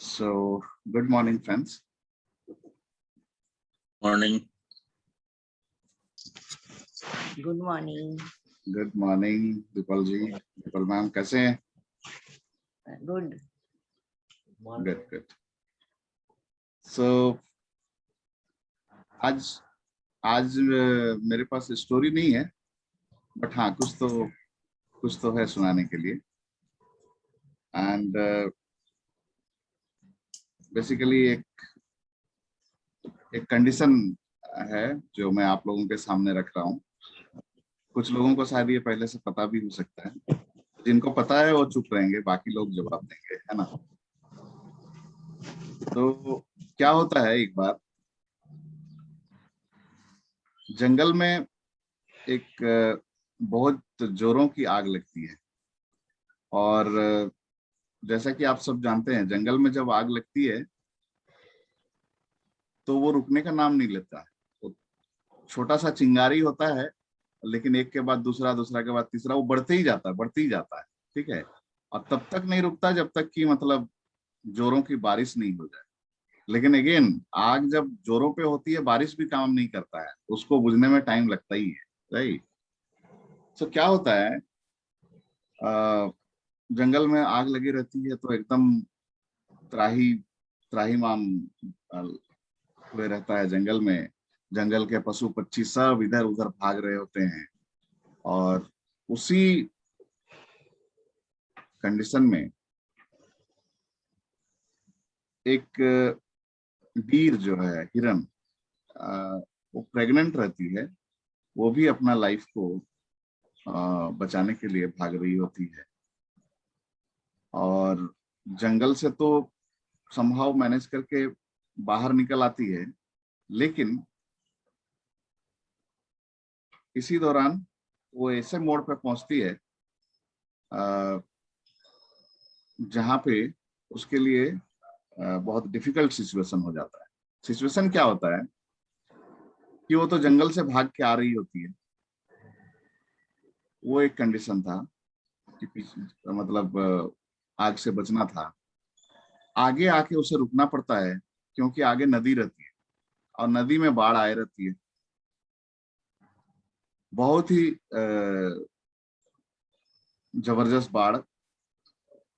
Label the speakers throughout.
Speaker 1: So, good morning, friends.
Speaker 2: Morning.
Speaker 3: Good morning.
Speaker 1: Good morning, Dipal ji. Dipal ma'am, कैसे हैं?
Speaker 3: Good.
Speaker 1: Good, good. So, आज मेरे पास story नहीं है, बट हाँ कुछ तो है सुनाने के लिए। एंड बेसिकली एक कंडीशन है जो मैं आप लोगों के सामने रख रहा हूँ। कुछ लोगों को शायद ये पहले से पता भी हो सकता है, जिनको पता है वो चुप रहेंगे, बाकी लोग जवाब देंगे, है ना। तो क्या होता है, एक बार जंगल में एक बहुत जोरों की आग लगती है। और जैसा कि आप सब जानते हैं, जंगल में जब आग लगती है तो वो रुकने का नाम नहीं लेता है। वो छोटा सा चिंगारी होता है, लेकिन एक के बाद दूसरा, दूसरा के बाद तीसरा, वो बढ़ते ही जाता है, बढ़ते ही जाता है। ठीक है। और तब तक नहीं रुकता जब तक कि मतलब जोरों की बारिश नहीं हो जाए। लेकिन अगेन, आग जब जोरों पे होती है, बारिश भी काम नहीं करता है, उसको बुझने में टाइम लगता ही है। राइट। तो क्या होता है, जंगल में आग लगी रहती है तो एकदम त्राहीमाम हुए रहता है जंगल में। जंगल के पशु पक्षी सब इधर उधर भाग रहे होते हैं। और उसी कंडीशन में एक डीर जो है, हिरन, वो प्रेग्नेंट रहती है। वो भी अपना लाइफ को बचाने के लिए भाग रही होती है। और जंगल से तो समहाउ मैनेज करके बाहर निकल आती है, लेकिन इसी दौरान वो ऐसे मोड़ पे पहुंचती है जहां पे उसके लिए बहुत डिफिकल्ट सिचुएशन हो जाता है। सिचुएशन क्या होता है कि वो तो जंगल से भाग के आ रही होती है। वो एक कंडीशन था कि मतलब आग से बचना था। आगे आके उसे रुकना पड़ता है, क्योंकि आगे नदी रहती है और नदी में बाढ़ आए रहती है। बहुत ही जबरदस्त बाढ़।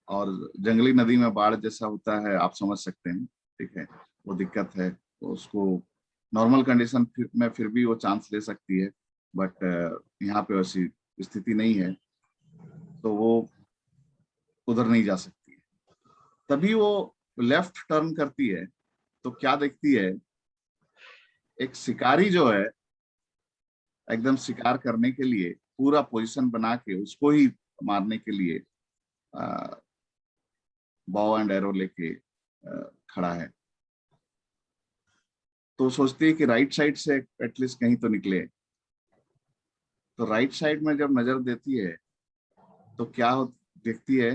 Speaker 1: और जंगली नदी में बाढ़ जैसा होता है, आप समझ सकते हैं। ठीक है, वो दिक्कत है। तो उसको नॉर्मल कंडीशन में फिर भी वो चांस ले सकती है, बट यहाँ पे वैसी स्थिति नहीं है, तो वो उधर नहीं जा सकती है। तभी वो लेफ्ट टर्न करती है तो क्या देखती है, एक शिकारी जो है एकदम शिकार करने के लिए पूरा पोजीशन बना के उसको ही मारने के लिए बॉव एंड एरो लेके खड़ा है। तो सोचती है कि राइट साइड से एटलीस्ट कहीं तो निकले। तो राइट साइड में जब नजर देती है तो क्या देखती है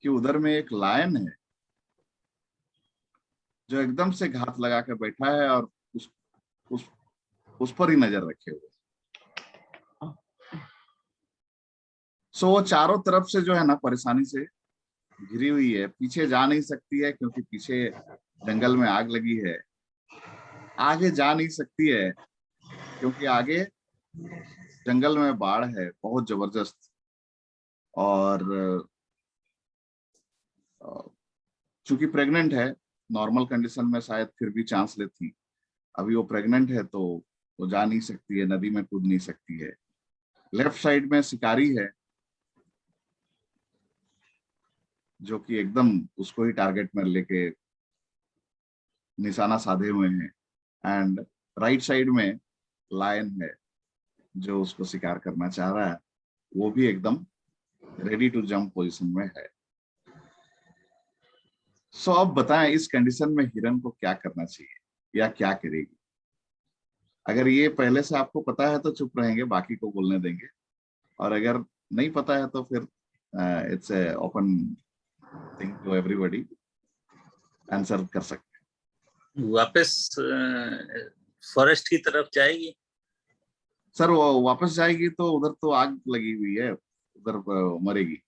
Speaker 1: कि उधर में एक लायन है जो एकदम से घात लगा के बैठा है और उस उस पर ही नजर रखे हुए। सो वो चारों तरफ से जो है ना परेशानी से घिरी हुई है, पीछे जा नहीं सकती है क्योंकि पीछे जंगल में आग लगी है। आगे जा नहीं सकती है क्योंकि आगे जंगल में बाढ़ है बहुत जबरदस्त। और चूंकि प्रेग्नेंट है, नॉर्मल कंडीशन में शायद फिर भी चांस लेती। अभी वो प्रेग्नेंट है तो वो जा नहीं सकती है, नदी में कूद नहीं सकती है। लेफ्ट साइड में शिकारी है जो कि एकदम उसको ही टारगेट में लेके निशाना साधे हुए हैं। एंड राइट साइड में लायन है जो उसको शिकार करना चाह रहा है। वो भी एकदम रेडी टू जंप पोजीशन में है। सो अब बताएं, इस कंडीशन में हिरन को क्या करना चाहिए या क्या करेगी। अगर ये पहले से आपको पता है तो चुप रहेंगे, बाकी को बोलने देंगे। और अगर नहीं पता है तो फिर it's a open thing to everybody, answer कर सकते हैं।
Speaker 2: वापस फॉरेस्ट की तरफ जाएगी।
Speaker 1: सर वो वापस जाएगी तो उधर तो आग लगी हुई है, उधर मरेगी।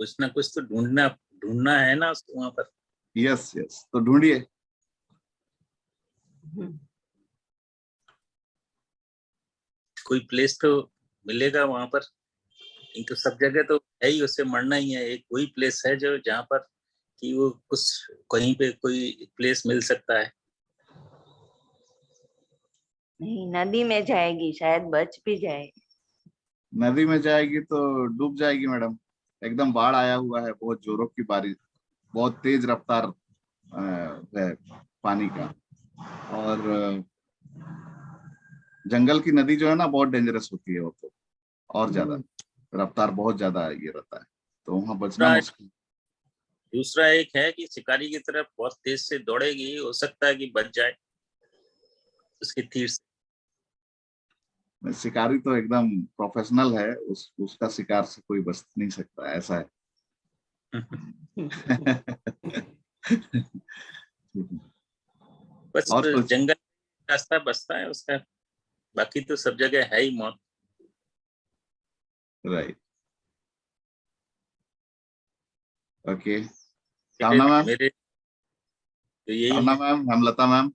Speaker 2: कुछ ना कुछ तो ढूंढना है ना उसको वहां पर।
Speaker 1: यस यस, तो ढूंढिए।
Speaker 2: कोई प्लेस तो मिलेगा वहां पर, इनको सब जगह तो है ही, उससे मरना ही है। एक वही प्लेस है जो जहाँ पर कि वो कुछ कहीं पे कोई प्लेस मिल सकता है।
Speaker 3: नहीं, नदी में जाएगी, शायद बच भी जाए।
Speaker 1: नदी में जाएगी तो डूब जाएगी मैडम। एकदम बाढ़ आया हुआ है, बहुत जोरों की बारिश, बहुत तेज रफ्तार है पानी का। और जंगल की नदी जो है ना, बहुत डेंजरस होती है वो तो, और ज्यादा रफ्तार बहुत ज्यादा ये रहता है, तो वहां बचना मुश्किल।
Speaker 2: दूसरा एक है कि शिकारी की तरफ बहुत तेज से दौड़ेगी, हो सकता है कि बच जाए उसकी तीर से।
Speaker 1: शिकारी तो एकदम प्रोफेशनल है, उसका शिकार से कोई बच नहीं सकता, ऐसा है।
Speaker 2: बस
Speaker 1: और कुछ?
Speaker 2: जंगल रास्ता बचता है उसका, बाकी तो सब जगह है ही मौत।
Speaker 1: Right, okay. कामना मैम,
Speaker 2: मेरे तो यही
Speaker 1: कामना
Speaker 2: है।
Speaker 1: Ma'am, Hemlata ma'am.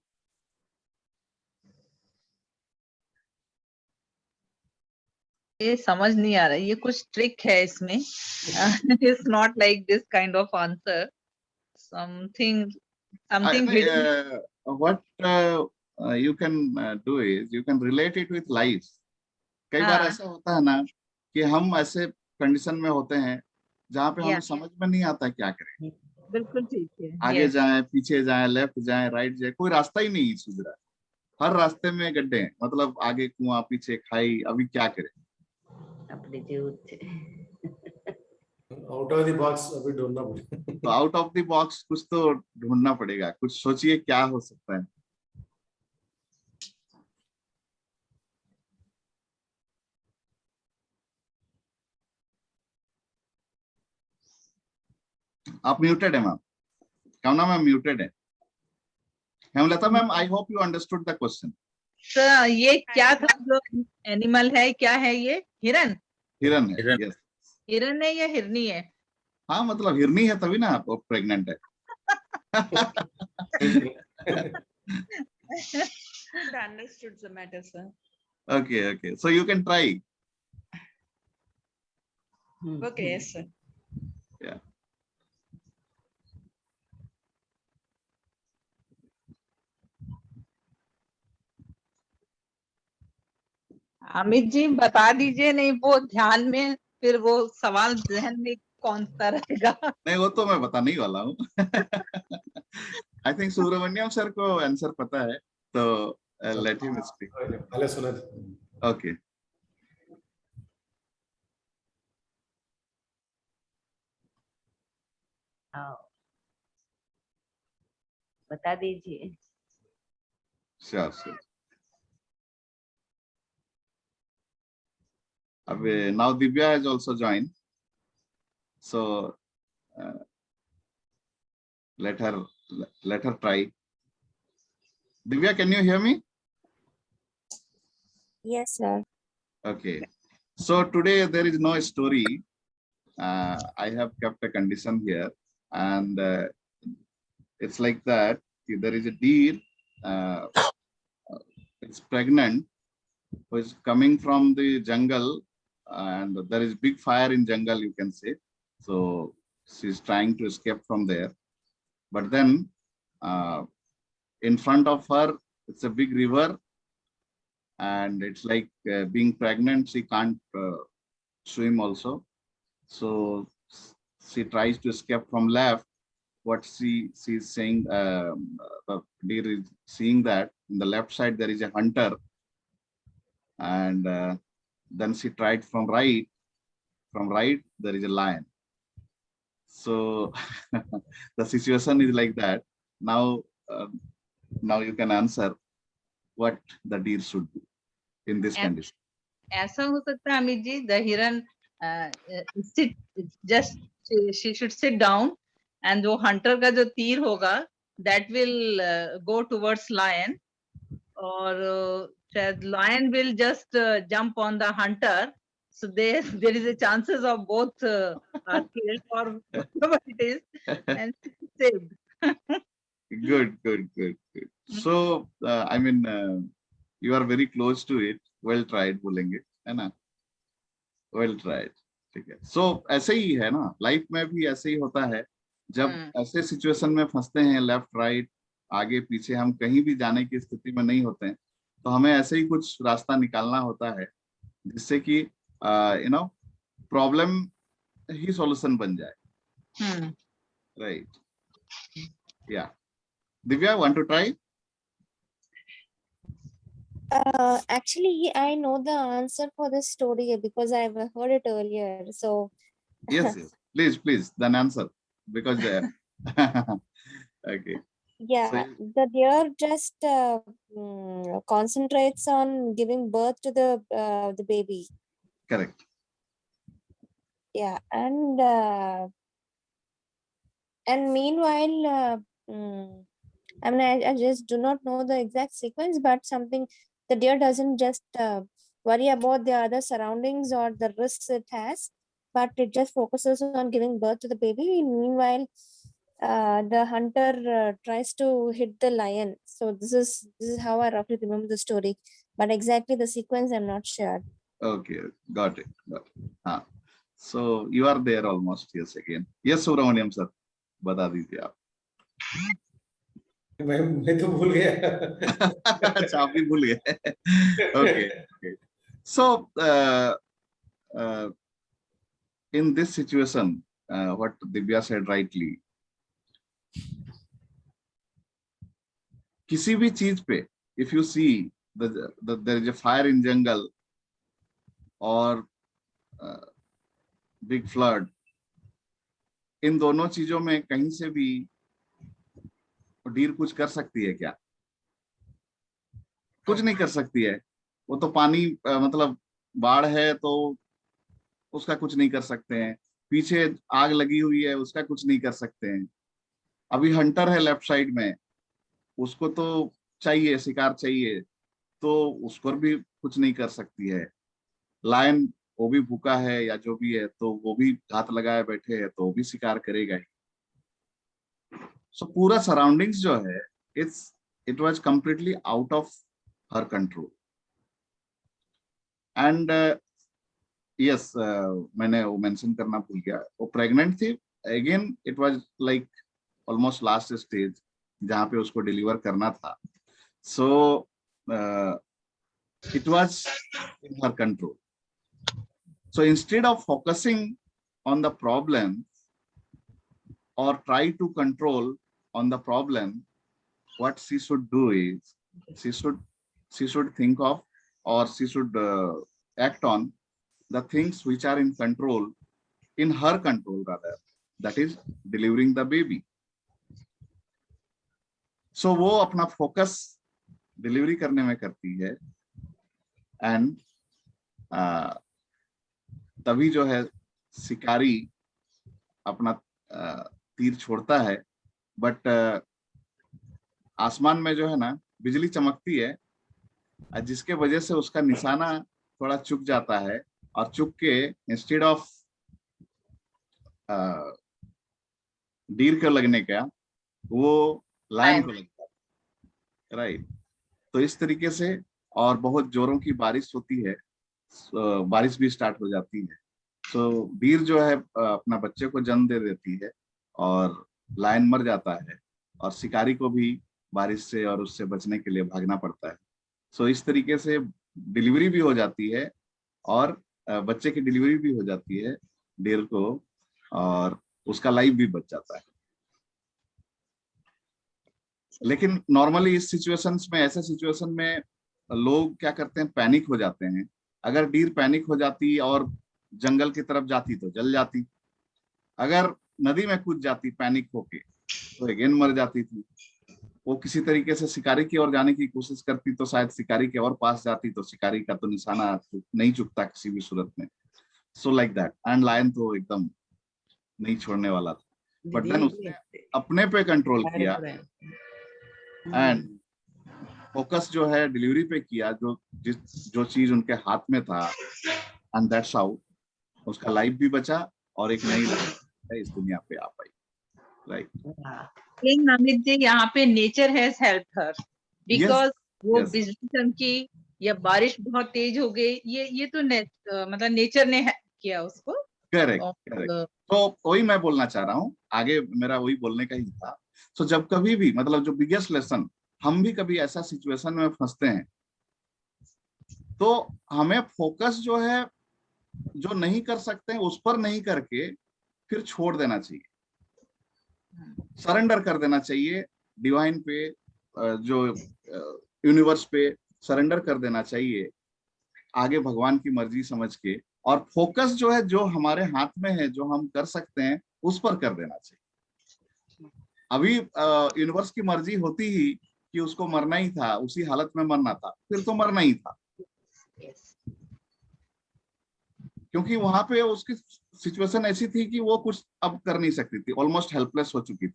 Speaker 4: ये समझ नहीं आ रहा है, ये कुछ ट्रिक है इसमें। It's not like this kind of answer, something hidden.
Speaker 1: What you can do is you can relate it with life. कई बार
Speaker 4: हाँ,
Speaker 1: ऐसा होता है ना कि हम ऐसे कंडीशन में होते हैं जहाँ पे हमें
Speaker 4: या
Speaker 1: समझ में नहीं आता क्या करें।
Speaker 4: बिल्कुल ठीक है।
Speaker 1: आगे जाएं, पीछे जाएं, लेफ्ट जाएं, राइट जाएं, कोई रास्ता ही नहीं सूझ रहा है। हर रास्ते में गड्ढे हैं, मतलब आगे कुआं, पीछे खाई, अभी क्या करें।
Speaker 3: अपने जीव से।
Speaker 5: आउट ऑफ द बॉक्स अभी ढूंढना पड़ेगा।
Speaker 1: तो आउट ऑफ द बॉक्स कुछ तो ढूंढना पड़ेगा, कुछ सोचिए क्या हो सकता है। आप म्यूटेड है मैम, कामना मैम म्यूटेड है। Hemlata ma'am, I hope you understood the question.
Speaker 4: तो ये क्या था जो एनिमल है, क्या है ये? हिरन?
Speaker 1: हिरन है,
Speaker 2: हिरन।
Speaker 1: यस।
Speaker 4: हिरन है या हिरनी है?
Speaker 1: हाँ, मतलब हिरनी है तभी ना आप प्रेग्नेंट है।
Speaker 6: Understood the matter, sir.
Speaker 1: Okay, okay. So you can try.
Speaker 6: Okay, yes, sir.
Speaker 1: Yeah.
Speaker 4: Amit ji बता दीजिए, नहीं वो ध्यान में, फिर वो सवाल जहन में कौन सा रहेगा।
Speaker 1: नहीं, वो तो मैं बताने ही वाला हूँ। आई थिंक सुब्रमण्यम सर को आंसर पता है, तो लेट हिम स्पीक।
Speaker 5: पहले सुना था।
Speaker 1: ओके।
Speaker 3: बता दीजिए।
Speaker 1: Sure sure. अब now Divya has also join, so let her try. Divya, can you hear me?
Speaker 7: Yes, sir.
Speaker 1: Okay. So today there is no story. I have kept a condition here, and it's like that. There is a deer. It's pregnant, who is coming from the jungle, and there is big fire in jungle, you can say. So she's trying to escape from there, but then in front of her it's a big river, and it's like being pregnant, she can't swim also, so she tries to escape from left. What she's saying, the deer is seeing that in the left side there is a hunter, and then she tried from right. From right there is a lion. So the situation is like that. Now now you can answer what the deer should do in this condition.
Speaker 4: ऐसा हो सकता है Amit ji, the हिरन sit, just she should sit down, and जो hunter का जो तीर होगा that will go towards lion, और शायद lion will just jump on the hunter, So there is a chances of both are killed or whatever it is, and saved.
Speaker 1: Good, good, good, good. So, I mean, you are very close to it. Well tried बोलेंगे, है ना? Well tried. ठीक है. So ऐसे ही है ना, life में भी ऐसे ही होता है. जब ऐसे सिचुएशन में फंसते हैं, लेफ्ट राइट आगे पीछे, हम कहीं भी जाने की स्थिति में नहीं होते हैं, तो हमें ऐसे ही कुछ रास्ता निकालना होता है जिससे कि यू नो प्रॉब्लम ही सॉल्यूशन बन जाए. राइट. या Divya, want to try?
Speaker 7: Actually, I know the answer for this story because I've heard it earlier. So
Speaker 1: Yes, yes. Please, then answer because okay.
Speaker 7: yeah,
Speaker 1: So,
Speaker 7: the deer just concentrates on giving birth to the baby.
Speaker 1: correct.
Speaker 7: Yeah, and meanwhile, I mean, I just do not know the exact sequence, but something the deer doesn't just worry about the other surroundings or the risks it has, but it just focuses on giving birth to the baby. Meanwhile, the hunter tries to hit the lion. So this is how I roughly remember the story, but exactly the sequence I'm not sure.
Speaker 1: Okay, got it. So you are there almost. Yes, again. Yes, Subramaniam sir, बता दीजिए आप.
Speaker 5: मैं तो भूल गया.
Speaker 1: अच्छा, आप भी भूल गए. Okay, okay. So in this situation, what Divya said rightly, किसी भी चीज पे, if you see there is a fire in jungle or big flood, इन दोनों चीजों में कहीं से भी डीर कुछ कर सकती है क्या? कुछ नहीं कर सकती है. वो तो पानी मतलब बाढ़ है तो उसका कुछ नहीं कर सकते हैं. पीछे आग लगी हुई है, उसका कुछ नहीं कर सकते हैं. अभी हंटर है लेफ्ट साइड में, उसको तो चाहिए, शिकार चाहिए, तो उसको भी कुछ नहीं कर सकती है. लायन वो भी भूखा है या जो भी है, तो वो भी हाथ लगाए बैठे है, तो वो भी शिकार करेगा ही. सो पूरा सराउंडिंग्स जो है, it was completely out of her control. And yes, मैंने वो मेंशन करना भूल गया, वो प्रेग्नेंट थी. Again it was like almost last stage जहां पे उसको डिलीवर करना था. So it was in her control. So instead of focusing on the problem or try to control on the problem, what she should do is she should think of, or she should act on the things which are in control, in her control rather, that is delivering the baby. So वो अपना focus delivery करने में करती है, and तभी जो है शिकारी अपना तीर छोड़ता है. बट आसमान में जो है ना बिजली चमकती है, जिसके वजह से उसका निशाना थोड़ा चुक जाता है, और चुक के इंस्टेड ऑफ डीर को लगने का वो लायन को लगता है. राइट. तो इस तरीके से, और बहुत जोरों की बारिश होती है, बारिश भी स्टार्ट हो जाती है. तो डीर जो है अपना बच्चे को जन्म दे देती है और लायन मर जाता है, और शिकारी को भी बारिश से और उससे बचने के लिए भागना पड़ता है. सो इस तरीके से डिलीवरी भी हो जाती है, और बच्चे की डिलीवरी भी हो जाती है डीर को, और उसका लाइफ भी बच जाता है. लेकिन नॉर्मली इस सिचुएशंस में, ऐसे सिचुएशन में लोग क्या करते हैं, पैनिक हो जाते हैं. अगर डीर पैनिक हो जाती और जंगल की तरफ जाती तो जल जाती. अगर नदी में कूद जाती पैनिक होके तो अगेन मर जाती थी. वो किसी तरीके से शिकारी की ओर जाने की कोशिश करती तो शायद शिकारी के और पास जाती, तो शिकारी का तो निशाना नहीं चुकता किसी भी सूरत में. So like that. And lion तो एकदम नहीं छोड़ने वाला था. बट देन उसने अपने पे कंट्रोल किया एंड फोकस जो है डिलीवरी पे किया. जो चीज उनके हाथ में था, एंड दैट्स हाउ उसका लाइफ भी बचा और एक नई लाइफ इस दुनिया पे आ पाई, राइट?
Speaker 4: लेकिन अमित जी यहाँ पे nature has help her, because वो
Speaker 1: yes.
Speaker 4: बिजली चमकी या बारिश बहुत तेज हो गई, ये तो मतलब नेचर ने किया उसको।
Speaker 1: करेक्ट। तो वही मैं बोलना चाह रहा हूँ, आगे मेरा वही बोलने का ही था। तो जब कभी भी मतलब जो बिगेस्ट लेसन, हम भी कभी ऐसा सिचुएशन में फंसते हैं तो हमें फोकस जो है जो नहीं कर सकते हैं उस पर नहीं करके फिर छोड़ देना चाहिए, सरेंडर कर देना चाहिए डिवाइन पे, जो यूनिवर्स पे सरेंडर कर देना चाहिए, आगे भगवान की मर्जी समझ के, और फोकस जो है जो हमारे हाथ में है, जो हम कर सकते हैं उस पर कर देना चाहिए। अभी यूनिवर्स की मर्जी होती ही कि उसको मरना ही था, उसी हालत में मरना था, फिर तो मरना ही था, क्योंकि वहां पे उसकी सिचुएशन ऐसी थी कि वो कुछ अब कर नहीं सकती थी, ऑलमोस्ट हेल्पलेस हो चुकी थी,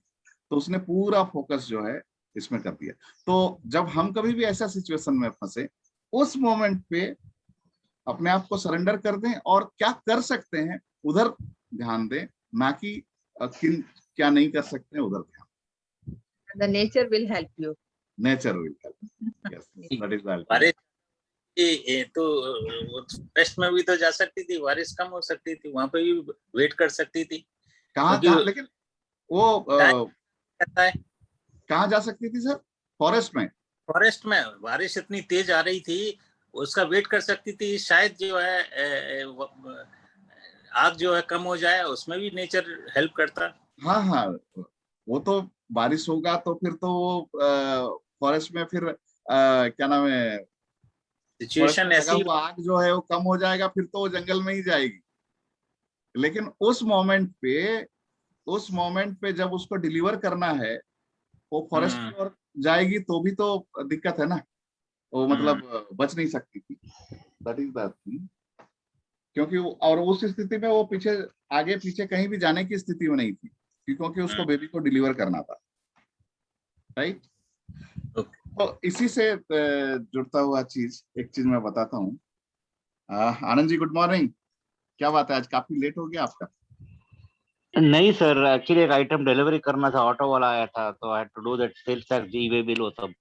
Speaker 1: तो उसने पूरा फोकस जो है इसमें कर दिया। तो जब हम कभी भी ऐसा सिचुएशन में फंसे, उस मोमेंट पे अपने आप को सरेंडर कर दें और क्या कर सकते हैं उधर ध्यान दें, ना कि किन क्या नहीं कर सकते हैं उधर ध्यान।
Speaker 4: The nature will help you,
Speaker 1: nature will help, yes, that is the
Speaker 2: बारिश तो वेस्ट में भी तो जा सकती थी, बारिश कम हो सकती थी, वहां पे भी वेट कर सकती थी।
Speaker 1: कहाँ, लेकिन वो
Speaker 2: कहता है
Speaker 1: कहाँ जा सकती थी सर? फॉरेस्ट में
Speaker 2: बारिश इतनी तेज आ रही थी, उसका वेट कर सकती थी, शायद जो है आग जो है कम हो जाए, उसमें भी नेचर हेल्प करता।
Speaker 1: हाँ, वो तो बारिश होगा तो फिर तो वो फॉरेस्ट में फिर क्या नाम है,
Speaker 2: सिचुएशन
Speaker 1: लगा
Speaker 2: ऐसी
Speaker 1: हुआ आग जो है वो कम हो जाएगा, फिर तो वो जंगल में ही जाएगी। लेकिन उस मोमेंट पे जब उसको डिलीवर करना है, वो फॉरेस्ट की ओर जाएगी तो भी तो दिक्कत है ना, वो मतलब बच नहीं सकती थी। दैट इज दैट थिंग, क्योंकि और उस स्थिति में वो पीछे आगे पीछे कहीं भी जाने की स्थिति में नहीं थी, क्योंकि उसको बेबी को डिलीवर करना था, राइट? तो इसी से जुड़ता हुआ एक चीज मैं बताता हूँ। Anand ji, good morning. क्या बात है, आज काफी लेट हो गया आपका?
Speaker 8: नहीं सर, एक्चुअली एक आइटम डिलीवरी करना था, ऑटो वाला आया था तो I had to do that, sales tax जी वे बिल वो सब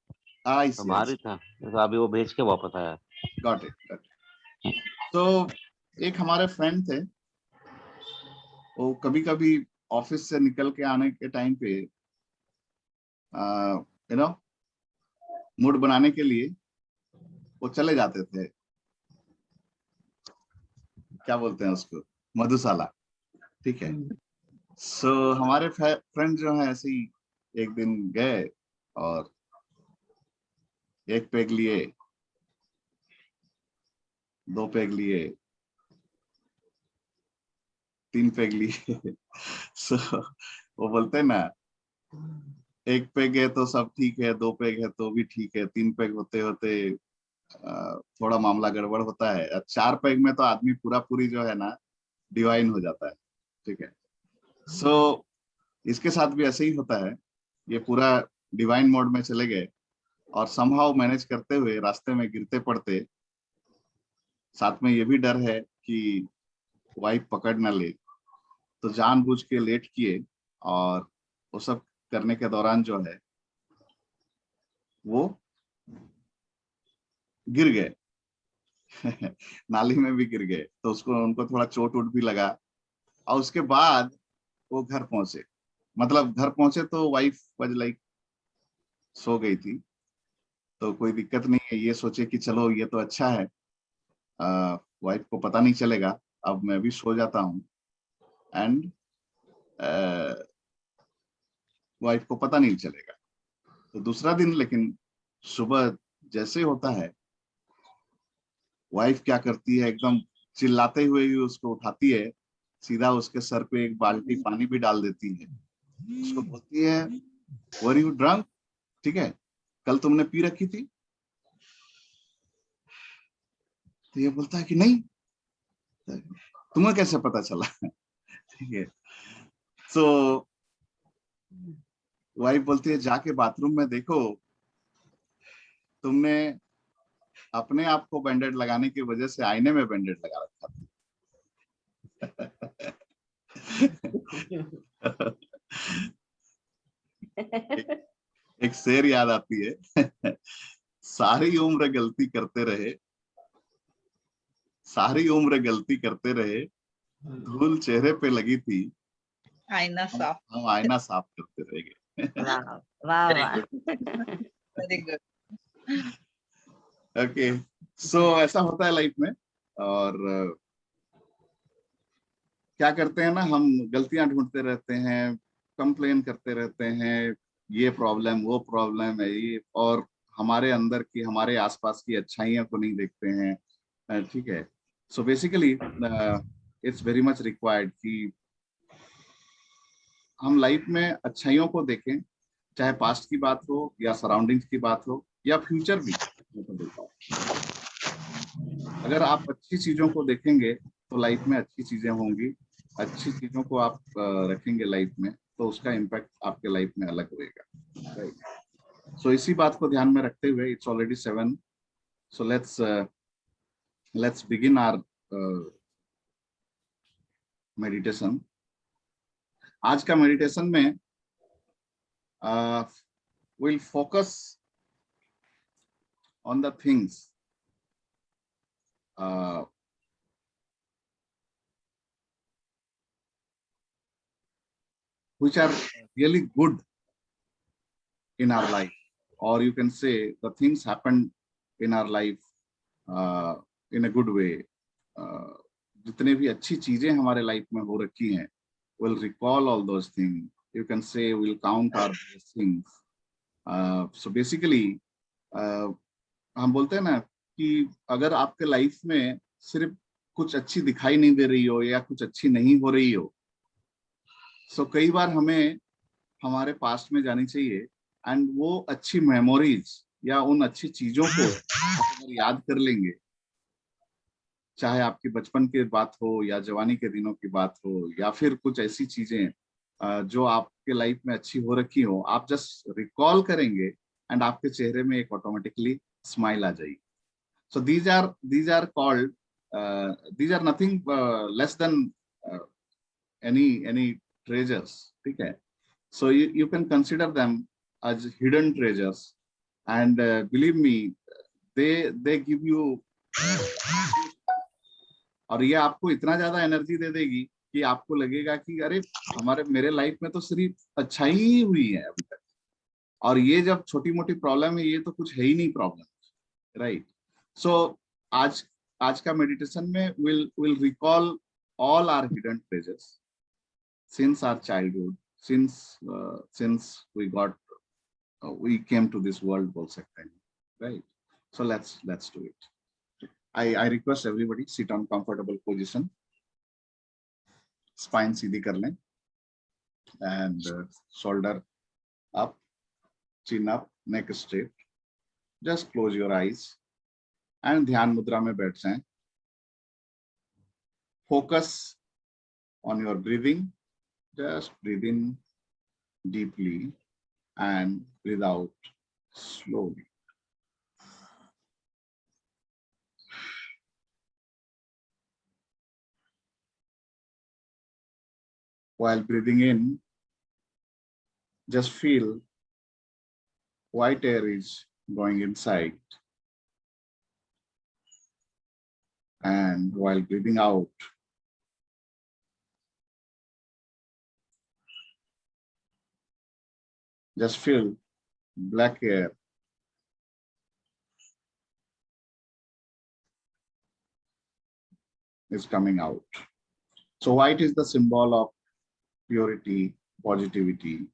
Speaker 8: तो भारी था, तो अभी वो भेज के वापस आया।
Speaker 1: Got it. तो एक हमारे फ्रेंड थे, वो कभी कभी ऑफिस से निकल के आने के टाइम पे यू नो मूड बनाने के लिए वो चले जाते थे, क्या बोलते हैं उसको, मधुशाला, ठीक है? सो हमारे फ्रेंड जो है ऐसे ही एक दिन गए और एक पैग लिए, 2 पैग लिए, 3 पैग लिए। सो वो बोलते हैं ना, 1 पैग है तो सब ठीक है, 2 पैग है तो भी ठीक है, 3 पैग होते होते थोड़ा मामला गड़बड़ होता है, 4 पैग में तो आदमी पूरा पूरी जो है ना डिवाइन हो जाता है, ठीक है? सो इसके साथ भी ऐसे ही होता है, ये पूरा डिवाइन मोड में चले गए और समहाउ मैनेज करते हुए रास्ते में गिरते पड़ते, साथ में ये भी डर है कि वाइफ पकड़ ना ले, तो जानबूझ के लेट किए और वो सब करने के दौरान जो है वो गिर गए। नाली में भी गिर गए, तो उनको थोड़ा चोट वोट भी लगा, और उसके बाद वो घर पहुंचे, मतलब घर पहुंचे तो वाइफ वाज लाइक सो गई थी, तो कोई दिक्कत नहीं है, ये सोचे कि चलो ये तो अच्छा है, वाइफ को पता नहीं चलेगा, अब मैं भी सो जाता हूँ, एंड वाइफ को पता नहीं चलेगा। तो दूसरा दिन लेकिन सुबह जैसे होता है, वाइफ क्या करती है, एकदम चिल्लाते हुए ही उसको उठाती है, सीधा उसके सर पे एक बाल्टी पानी भी डाल देती है, उसको बोलती है वर यू ड्रंक, ठीक है, कल तुमने पी रखी थी? तो ये बोलता है कि नहीं, तुम्हें कैसे पता चला? ठीक है, तो वाइफ बोलती है जाके बाथरूम में देखो, तुमने अपने आप को बैंडेड लगाने की वजह से आईने में बैंडेड लगा रखा था। एक शेर याद आती है, सारी उम्र गलती करते रहे, सारी उम्र गलती करते रहे, धूल चेहरे पे लगी थी,
Speaker 4: आईना साफ।
Speaker 1: हम आईना साफ करते रह गए।
Speaker 3: वाह वाह
Speaker 2: Very
Speaker 3: वाह।
Speaker 2: good.
Speaker 4: Very good.
Speaker 1: ओके, सो ऐसा होता है लाइफ में। और क्या करते हैं ना, हम गलतियां ढूंढते रहते हैं, कंप्लेन करते रहते हैं, ये प्रॉब्लम वो प्रॉब्लम है ये, और हमारे अंदर की हमारे आसपास की अच्छाइयों को नहीं देखते हैं। ठीक है, so basically it's very much required कि हम लाइफ में अच्छाइयों को देखें, चाहे पास्ट की बात हो या सराउंडिंग्स की बात हो या फ्यूचर भी। मैं तो बोलता हूँ, अगर आप अच्छी चीजों को देखेंगे तो लाइफ में अच्छी चीजें होंगी, अच्छी चीजों को आप रखेंगे लाइफ में तो उसका इम्पैक्ट आपके लाइफ में अलग होएगा, राइट। सो इसी बात को ध्यान में रखते हुए, it's already 7, so let's begin our meditation. आज का मेडिटेशन में we'll focus on the things which are really good in our life, or you can say the things happened in our life in a good way. जितने भी अच्छी चीजें हमारे life में हो रखी हैं, we'll recall all those things. You can say we'll count our blessings. So basically हम बोलते हैं ना कि अगर आपके लाइफ में सिर्फ कुछ अच्छी दिखाई नहीं दे रही हो या कुछ अच्छी नहीं हो रही हो, सो कई बार हमें हमारे पास्ट में जानी चाहिए एंड वो अच्छी मेमोरीज या उन अच्छी चीजों को अगर याद कर लेंगे, चाहे आपकी बचपन की बात हो या जवानी के दिनों की बात हो या फिर कुछ ऐसी चीजें जो आपके लाइफ में अच्छी हो रखी हो, आप जस्ट रिकॉल करेंगे एंड आपके चेहरे में एक ऑटोमेटिकली स्माइल आ जाएगी। सो these are called these are nothing less than any treasures, ठीक है। So you can consider them as hidden treasures, and believe me, they give you और ये आपको इतना ज्यादा एनर्जी दे देगी कि आपको लगेगा कि अरे मेरे लाइफ में तो सिर्फ अच्छाई ही हुई है अभी तक, और ये जब छोटी मोटी प्रॉब्लम है ये तो कुछ है ही नहीं प्रॉब्लम, राइट। सो आज का मेडिटेशन में will recall all our hidden treasures since our childhood, since we came to this world, बोल सकते हैं, right? So let's do it. I request everybody sit on comfortable position, spine सीधी कर लें and shoulder up, chin up, neck straight. Just close your eyes and ध्यान मुद्रा में बैठ जाएं. Focus on your breathing. Just breathe in deeply and breathe out slowly. While breathing in, just feel white air is going inside. And while breathing out, just feel black air is coming out. So white is the symbol of purity, positivity,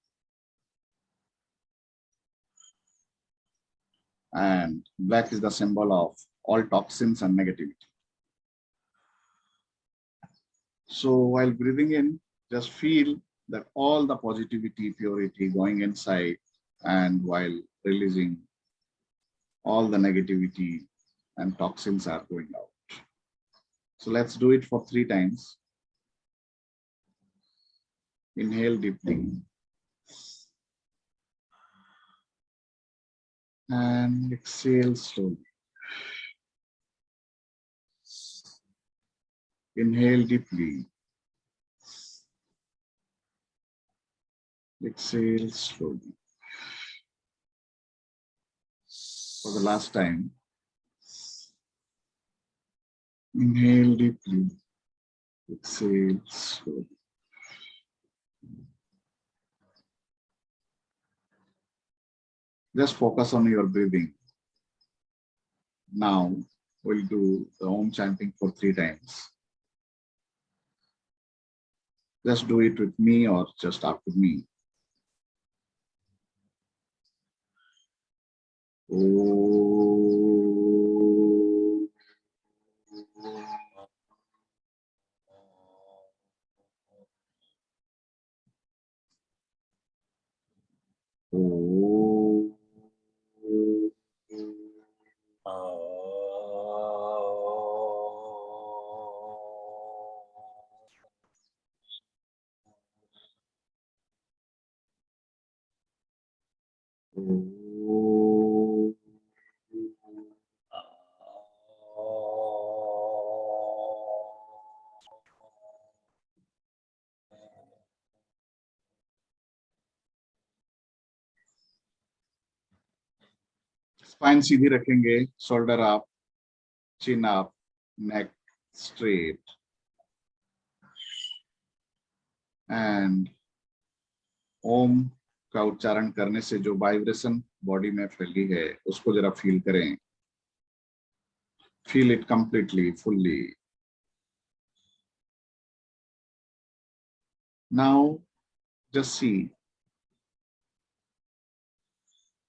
Speaker 1: and black is the symbol of all toxins and negativity. So while breathing in, just feel that all the positivity, purity going inside, and while releasing, all the negativity and toxins are going out. So let's do it for 3 times. Inhale deeply. And exhale slowly. Inhale deeply. Exhale slowly. For the last time. Inhale deeply. Exhale slowly. Just focus on your breathing. Now we'll do the Om chanting for 3 times. Just do it with me or just after me. Om. Om. Om. Spine सीधी रखेंगे, shoulder up, chin up, neck straight, and ओम का उच्चारण करने से जो vibration body में फैली है उसको जरा फील करें. Feel it completely, fully. Now just see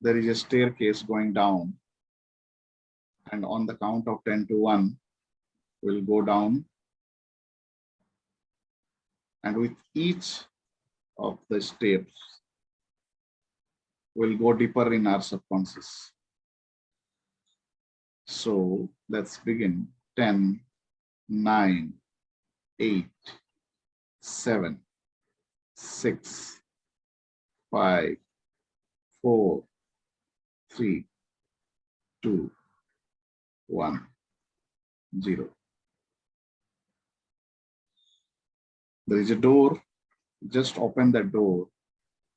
Speaker 1: there is a staircase going down, and on the count of 10 to 1 we'll go down, and with each of the steps we'll go deeper in our subconscious. So let's begin. 10, 9, 8, 7, 6, 5, 4, 3, 2, 1, 0. There is a door. Just open the door,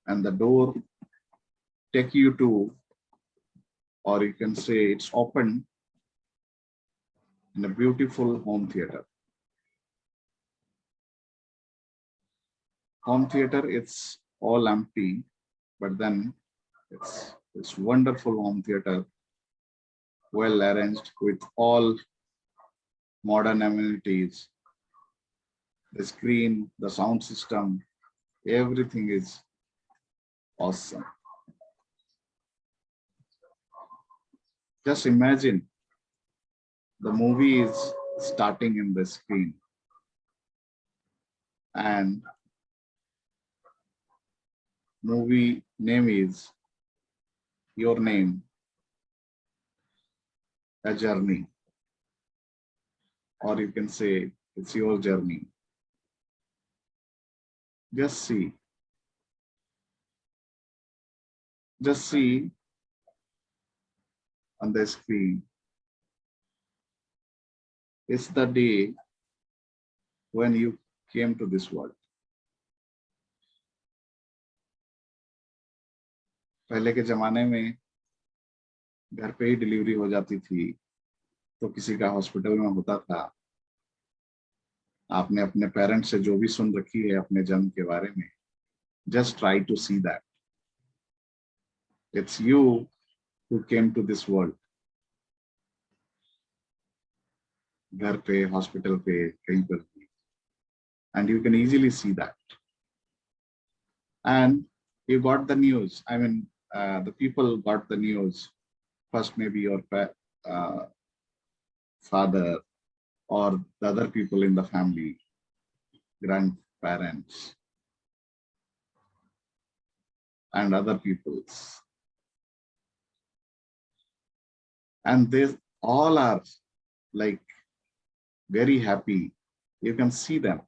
Speaker 1: and the door take you to, or you can say it's open in a beautiful home theater. Home theater, it's all empty, but then it's wonderful home theater, well arranged with all modern amenities. The screen, the sound system, everything is awesome. Just imagine the movie is starting in the screen, and movie name is Your Name, A Journey, or you can say it's your journey. Just see on the screen. It's the day when you came to this world. पहले के जमाने में घर पे ही delivery हो जाती थी, तो किसी का हॉस्पिटल में होता था. आपने अपने पेरेंट्स से जो भी सुन रखी है अपने जन्म के बारे में, just try to see that. It's you who came to this world. घर पे, हॉस्पिटल पे, कहीं पर भी. And you can easily see that. And you got the news. I mean, the people got the news. First, maybe your father or the other people in the family, grandparents, and other peoples. And they all are like very happy. You can see them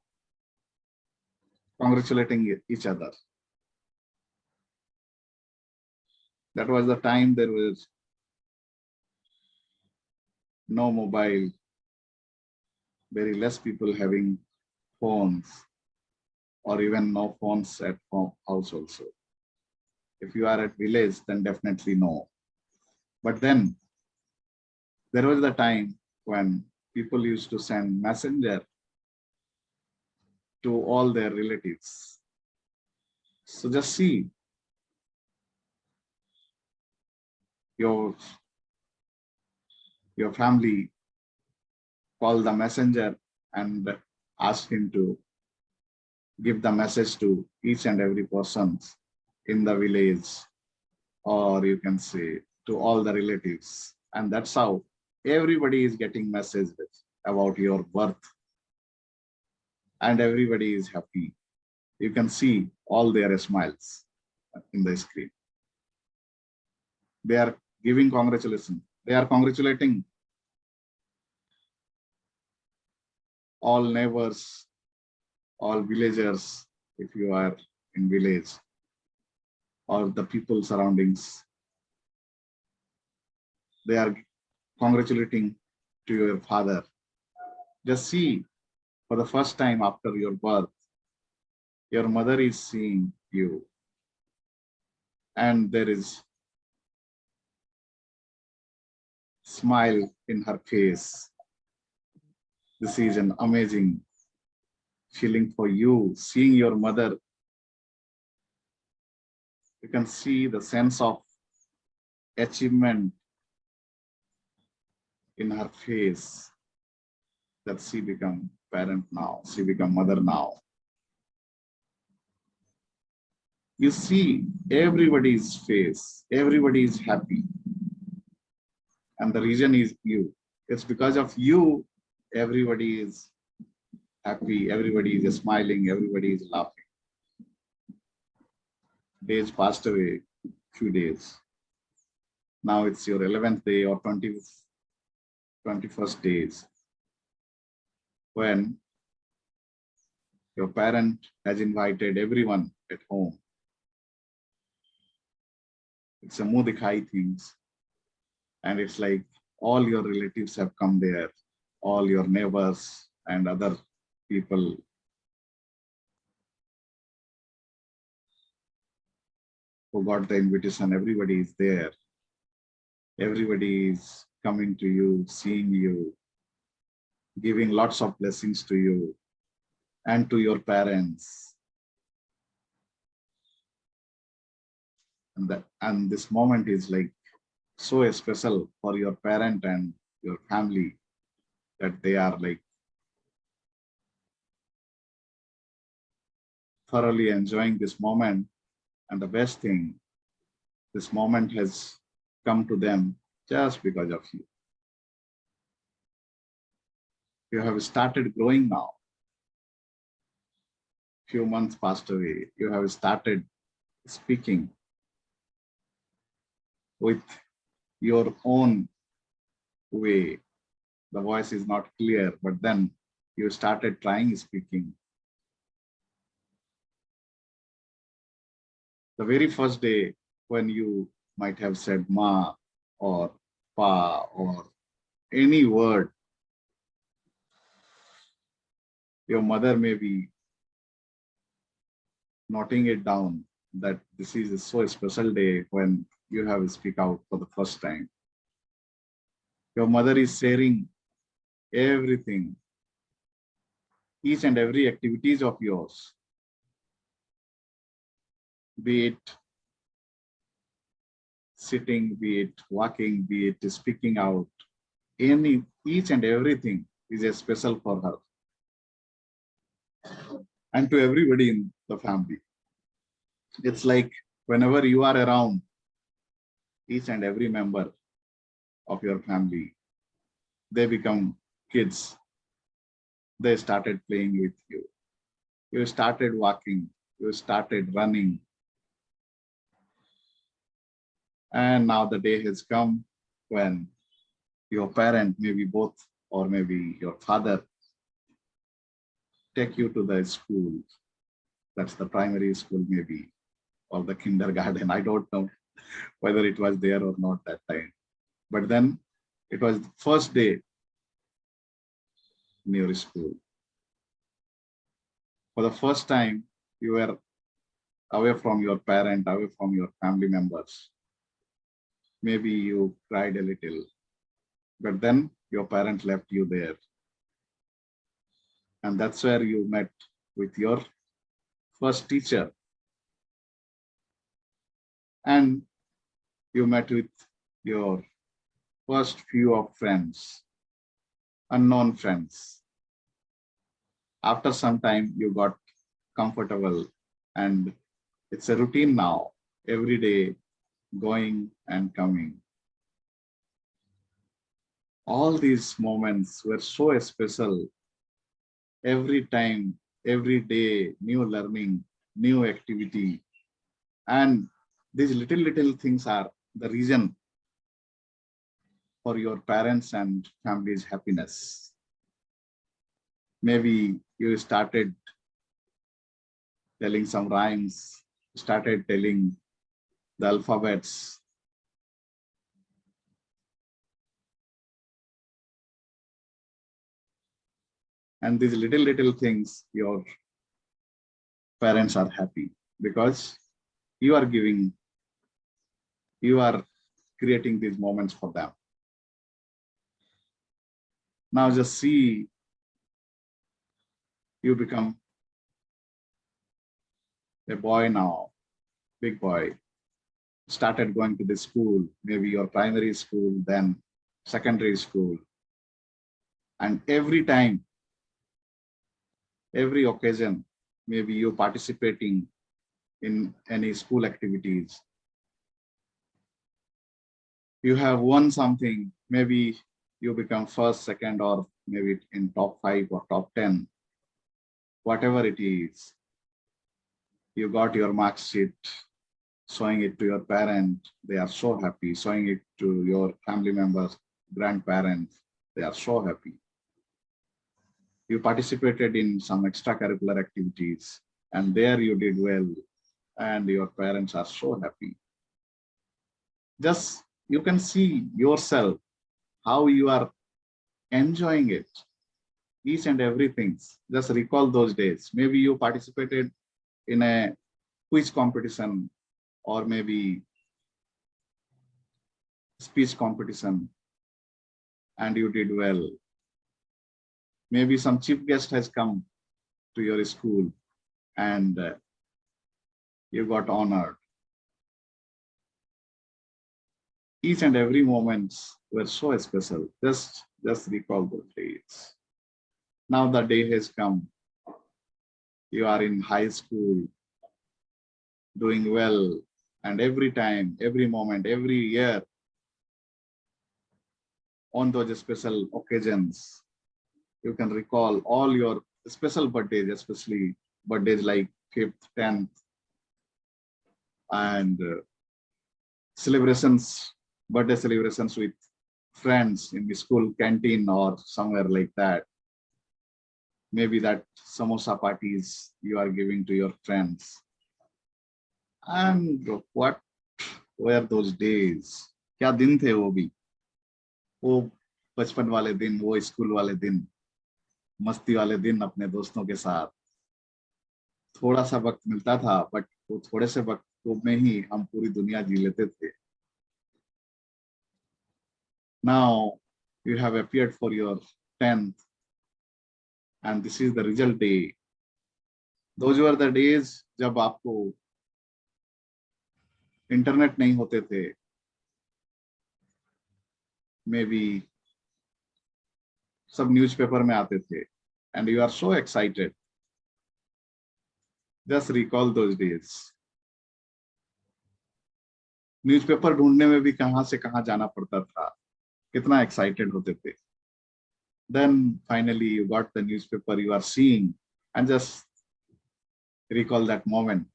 Speaker 1: congratulating each other. That was the time there was no mobile, very less people having phones or even no phones at home house also. If you are at village, then definitely no. But then there was the time when people used to send messenger to all their relatives. So just see your family call the messenger and ask him to give the message to each and every person in the village, or you can say to all the relatives. And that's how everybody is getting messages about your birth and everybody is happy. You can see all their smiles in the screen. They are giving congratulations. They are congratulating all neighbors, all villagers, if you are in village, or the people surroundings. They are congratulating to your father. Just see, for the first time after your birth, your mother is seeing you, and there is smile in her face. This is an amazing feeling for you, seeing your mother. You can see the sense of achievement in her face, that she become parent now, she become mother now. You see everybody's face, everybody is happy. And the reason is you. It's because of you, everybody is happy, everybody is smiling, everybody is laughing. Days passed away, few days. Now it's your 11th day or 21st days, when your parent has invited everyone at home. It's a muh dikhai things. And it's like all your relatives have come there, all your neighbors and other people. Who got the invitation, everybody is there. Everybody is coming to you, seeing you, giving lots of blessings to you and to your parents. And this moment is like so special for your parent and your family, that they are like thoroughly enjoying this moment. And the best thing, this moment has come to them just because of you. You have started growing now. Few months passed away. You have started speaking with your own way. The voice is not clear, but then you started trying speaking. The very first day when you might have said ma or pa or any word, your mother may be noting it down that this is a so special day when you have speak out for the first time. Your mother is sharing everything, each and every activities of yours, be it sitting, be it walking, be it speaking out, each and everything is a special for her and to everybody in the family. It's like whenever you are around, each and every member of your family, they become kids. They started playing with you. You started walking, you started running. And now the day has come when your parent, maybe both, or maybe your father, take you to the school. That's the primary school maybe, or the kindergarten. I don't know whether it was there or not that time. But then it was the first day in your school. For the first time, you were away from your parent, away from your family members. Maybe you cried a little, but then your parent left you there. And that's where you met with your first teacher. And you met with your first few of friends, unknown friends. After some time, you got comfortable, and it's a routine now, every day going and coming. All these moments were so special. Every time, every day, new learning, new activity. And these little things are the reason for your parents and family's happiness. Maybe you started telling some rhymes, started telling the alphabets. And these little things, your parents are happy because you are creating these moments for them. Now just see, you become a boy now, big boy, started going to the school, maybe your primary school, then secondary school. And every time, every occasion, maybe you participating in any school activities. You have won something, maybe you become first, second, or maybe in top 5 or top 10, whatever it is. You got your mark sheet, showing it to your parent, they are so happy. Showing it to your family members, grandparents, they are so happy. You participated in some extracurricular activities, and there you did well, and your parents are so happy. Just you can see yourself, how you are enjoying it, each and everything. Just recall those days. Maybe you participated in a quiz competition, or maybe speech competition, and you did well. Maybe some chief guest has come to your school and you got honored. Each and every moments were so special. Just recall those days. Now the day has come. You are in high school, doing well, and every time, every moment, every year, on those special occasions, you can recall all your special birthdays, especially birthdays like 5th, 10th, and celebrations, birthday celebrations with friends in the school canteen or somewhere like that. Maybe that samosa parties you are giving to your friends. And what were those days? क्या दिन थे वो भी, वो बचपन वाले दिन, वो स्कूल वाले दिन, मस्ती वाले दिन अपने दोस्तों के साथ. थोड़ा सा वक्त मिलता था, बट वो थोड़े से वक्त में ही हम पूरी दुनिया जी लेते थे. Now you have appeared for your 10th, and this is the result day. Those were the days जब आपको इंटरनेट नहीं होते थे. Maybe सब न्यूज़पेपर में आते थे, and you are so excited. Just recall those days. Newspaper ढूंढने में भी कहां से कहां जाना पड़ता था, कितना एक्साइटेड होते थे. Then finally you got the newspaper, you are seeing, and just recall that moment.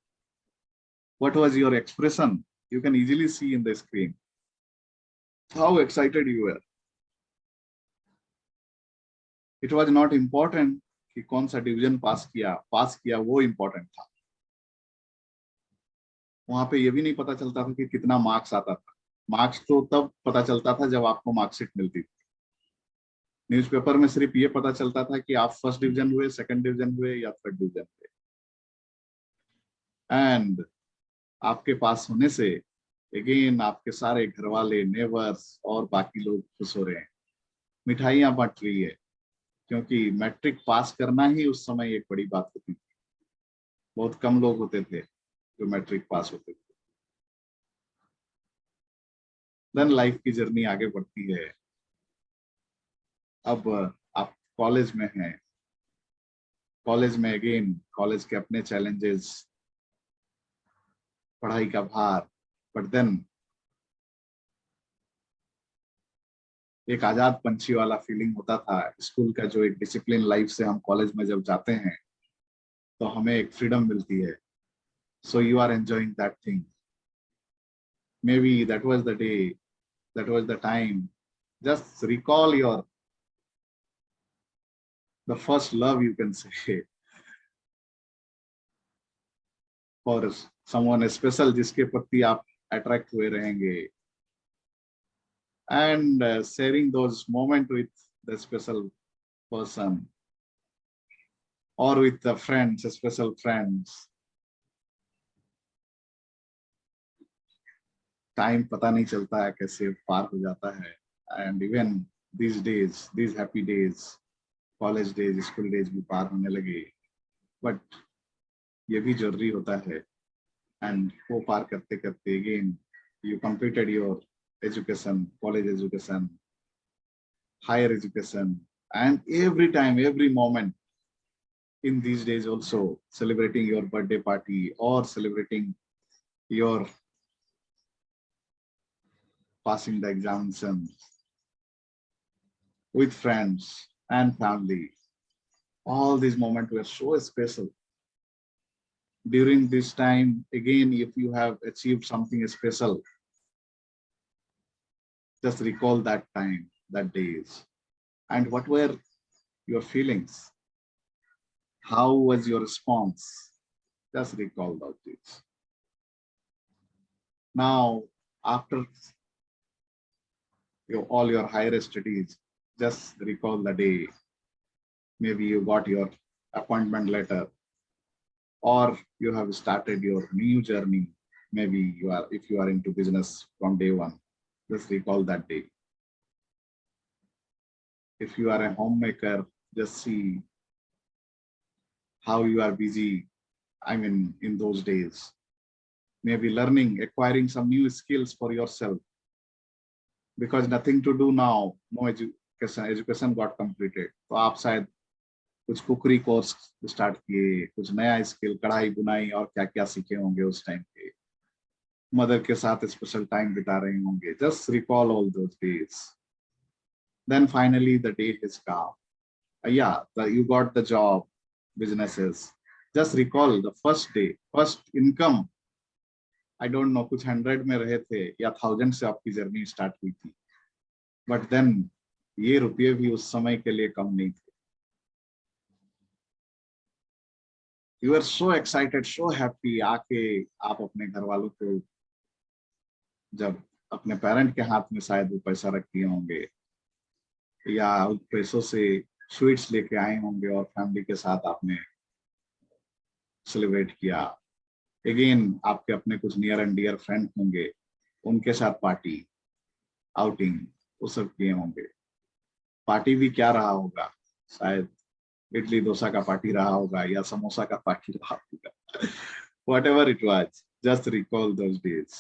Speaker 1: What was your expression? You can easily see in the screen how excited you were. It was not important कि कौन सा division pass किया वो important था. वहां पे ये भी नहीं पता चलता था कि कितना मार्क्स आता था. मार्क्स तो तब पता चलता था जब आपको मार्कशीट मिलती थी. न्यूज़पेपर में सिर्फ ये पता चलता था कि आप फर्स्ट डिवीजन हुए, सेकंड डिवीजन हुए या थर्ड डिवीजन हुए, एंड आपके पास होने से अगेन आपके सारे घर वाले, नेबर्स और बाकी लोग खुश हो रहे हैं, मिठाइयां बंट रही है, क्योंकि मैट्रिक पास करना ही उस समय एक बड़ी बात होती थी। बहुत कम लोग होते थे जो मैट्रिक पास होते थे। देन लाइफ की जर्नी आगे बढ़ती है। अब आप कॉलेज में हैं, कॉलेज में अगेन कॉलेज के अपने चैलेंजेस, पढ़ाई का भार, बट देन एक आजाद पंछी वाला फीलिंग होता था स्कूल का, जो एक डिसिप्लिन लाइफ से हम कॉलेज में जब जाते हैं तो हमें एक फ्रीडम मिलती है। So you are enjoying that thing. Maybe that was the day, that was the time. Just recall your the first love, you can say, for someone special, जिसके प्रति आप अट्रैक्ट हुए रहेंगे, and sharing those moments with the special person or with the friends, special friends. Time पता नहीं चलता है कैसे पार हो जाता है। And even these days, these happy days, college days, school days भी पार होने लगे, बट ये भी जरूरी होता है। एंड वो पार करते करते again you completed your education, college education, higher education, and every time, every moment in these days also celebrating your birthday party or celebrating your passing the examinations with friends and family. All these moments were so special. During this time, again, if you have achieved something special, just recall that time, that days, and what were your feelings? How was your response? Just recall those days. Now, after all your higher studies, just recall the day. Maybe you got your appointment letter, or you have started your new journey. Maybe you are, if you are into business from day one, just recall that day. If you are a homemaker, just see how you are busy, I mean, in those days. Maybe learning, acquiring some new skills for yourself, because nothing to do now, no education got completed. तो आप शायद कुछ कुकरी course start किए, कुछ नया skill, कढ़ाई बुनाई और क्या क्या सीखे होंगे उस टाइम पे, मदर के साथ स्पेशल टाइम बिता रहे होंगे। Just recall all those days. Then finally the day has come, yeah, you got the job, businesses. Just recall the first day, first income. I don't know, कुछ 100 में रहे थे या 1000 से आपकी जर्नी स्टार्ट हुई थी, बट देन ये रुपये भी उस समय के लिए कम नहीं थे। You are so excited, so happy। आके आप अपने घर वालों को, जब अपने पेरेंट के हाथ में शायद वो पैसा रख दिए होंगे, या उन पैसों से स्वीट्स लेके आए होंगे और फैमिली के साथ आपने सेलिब्रेट किया। अगेन आपके अपने कुछ नियर एंड डियर फ्रेंड होंगे, उनके साथ पार्टी, आउटिंग, वो सब किए होंगे। पार्टी भी क्या रहा होगा, शायद इडली डोसा का पार्टी रहा होगा या समोसा का पार्टी रहा होगा। Whatever it was, just recall those days.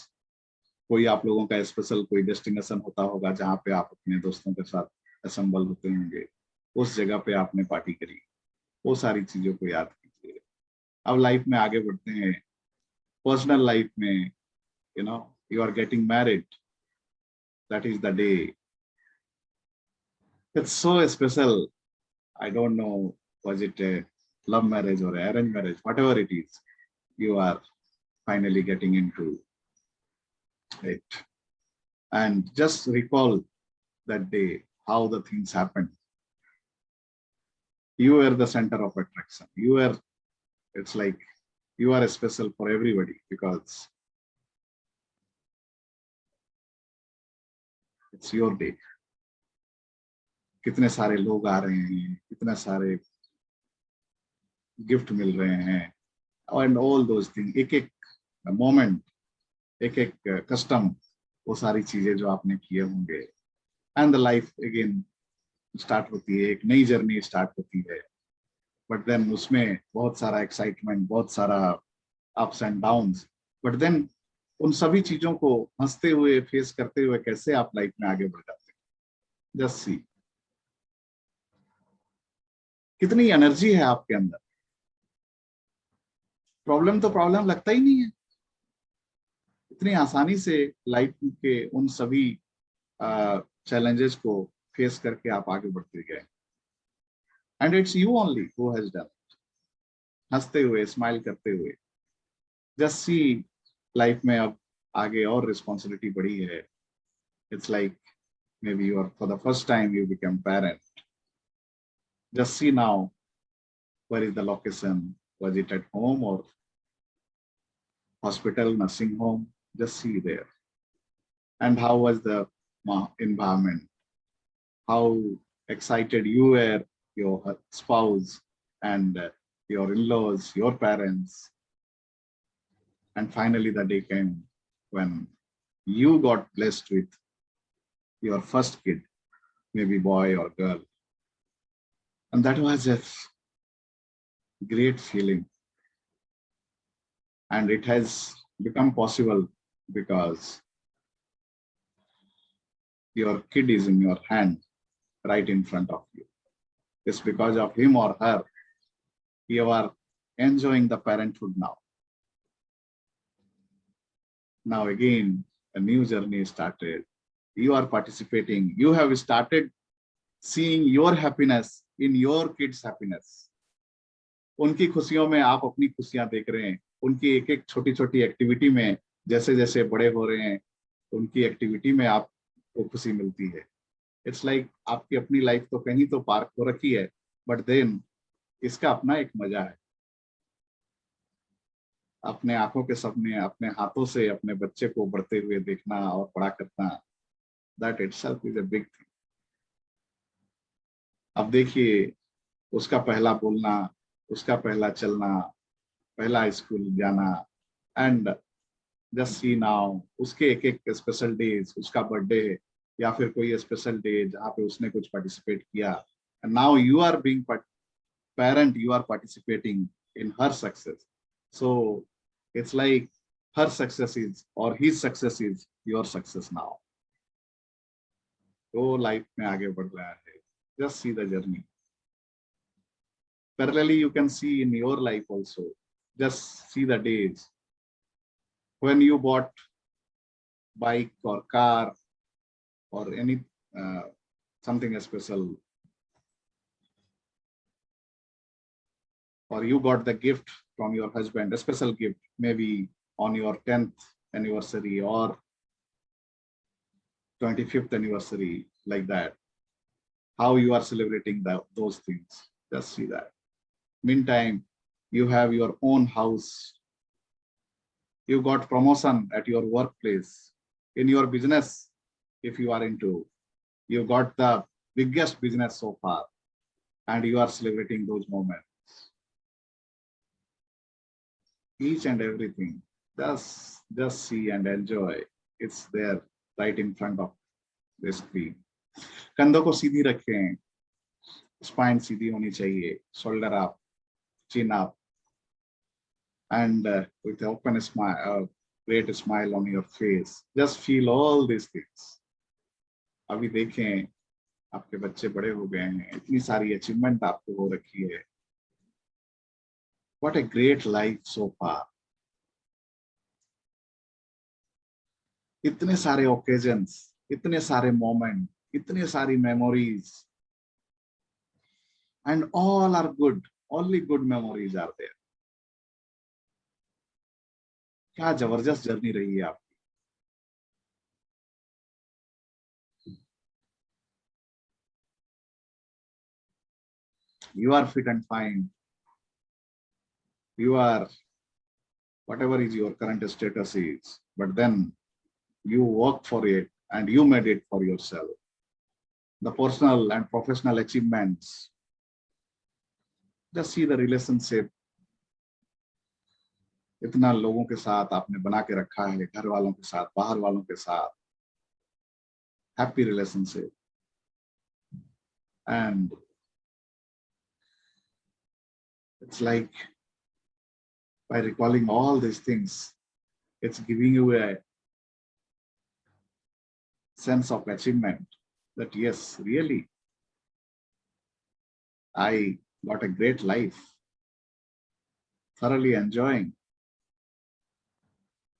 Speaker 1: कोई आप लोगों का स्पेशल कोई डेस्टिनेशन होता होगा जहाँ पे आप अपने दोस्तों के साथ असेंबल होते होंगे, उस जगह पे आपने पार्टी करी, वो सारी चीजों को याद कीजिए। अब लाइफ में आगे बढ़ते हैं, पर्सनल लाइफ में, you know, you are getting married, that is the day. It's so special. I don't know, was it a love marriage or arranged marriage, whatever it is, you are finally getting into it. And just recall that day, how the things happened. You were the center of attraction. You were, it's like you are special for everybody, because it's your day. कितने सारे लोग आ रहे हैं, कितने सारे gift मिल रहे हैं, and all those thing, एक एक मोमेंट, एक एक कस्टम, वो सारी चीजें जो आपने किए होंगे, and the life again start होती है, एक नई जर्नी स्टार्ट होती है। बट देन उसमें बहुत सारा एक्साइटमेंट, बहुत सारा ups and downs, but then उन सभी चीजों को हंसते हुए, फेस करते हुए कैसे आप लाइफ में आगे बढ़ जाते हैं। जस्ट सी, कितनी एनर्जी है आपके अंदर। प्रॉब्लम तो प्रॉब्लम लगता ही नहीं है, इतनी आसानी से लाइफ के उन सभी चैलेंजेस को फेस करके आप आगे बढ़ते गए। And it's you only who has done, हंसते हुए, स्माइल करते हुए। जस्ट सी, लाइफ में अब आगे और रिस्पॉन्सिबिलिटी बढ़ी है। It's like maybe you are for the first time you become parent. Just see now, where is the location? Was it at home or hospital, nursing home? Just see there. And how was the environment? How excited you were, your spouse, and your in-laws, your parents. And finally the day came when you got blessed with your first kid, maybe boy or girl. And that was a great feeling. And it has become possible because your kid is in your hand, right in front of you. It's because of him or her you are enjoying the parenthood now. Now again, a new journey started. You are participating. You have started seeing your happiness in your kids' happiness. उनकी खुशियों में आप अपनी खुशियां देख रहे हैं। उनकी एक एक छोटी छोटी एक्टिविटी में जैसे जैसे बड़े हो रहे हैं, उनकी एक्टिविटी में आपको खुशी मिलती है। इट्स लाइक आपकी अपनी लाइफ तो कहीं तो पार्क हो रखी है, बट देन इसका अपना एक मजा है। अपने आंखों के सपने, अपने हाथों से अपने बच्चे को बढ़ते हुए देखना और बड़ा करना, that itself is a big thing. अब देखिए, उसका पहला बोलना, उसका पहला चलना, पहला स्कूल जाना, एंड जस्ट सी नाउ उसके एक एक स्पेशल डेज, उसका बर्थडे या फिर कोई स्पेशल डे जहाँ पे उसने कुछ पार्टिसिपेट किया, and now you are being parent, you are participating in her success. So it's like her success is, or his success is your success now. तो लाइफ में आगे बढ़ रहा है। Just see the journey. Parallelly, you can see in your life also. Just see the days when you bought bike or car or any something special, or you got the gift from your husband, a special gift, maybe on your 10th anniversary or 25th anniversary, like that. How you are celebrating those things. Just see that. Meantime, you have your own house. You got promotion at your workplace. In your business, if you are into, you got the biggest business so far, and you are celebrating those moments. Each and everything, just see and enjoy. It's there right in front of the screen. कंधों को सीधी रखें, spine सीधी होनी चाहिए, shoulder up, chin up, and with an open smile, great smile on your face. Just feel all these things. अभी देखें, आपके बच्चे बड़े हो गए हैं, इतनी सारी अचीवमेंट आपको हो रखी है। What a great life so far. इतने सारे occasions, इतने सारे moments, इतने सारी memories, and all are good. Only good memories are there. क्या जबरदस्त जर्नी रही है आपकी। You are fit and fine. You are, whatever is your current status is, but then you work for it and you made it for yourself. the personal and professional achievements. Just see the relationship. इतना लोगों के साथ आपने बना के रखा है, घर वालों के साथ, बाहर वालों के साथ, happy relationship. And it's like by recalling all these things, it's giving you a sense of achievement that yes, really, I got a great life, thoroughly enjoying.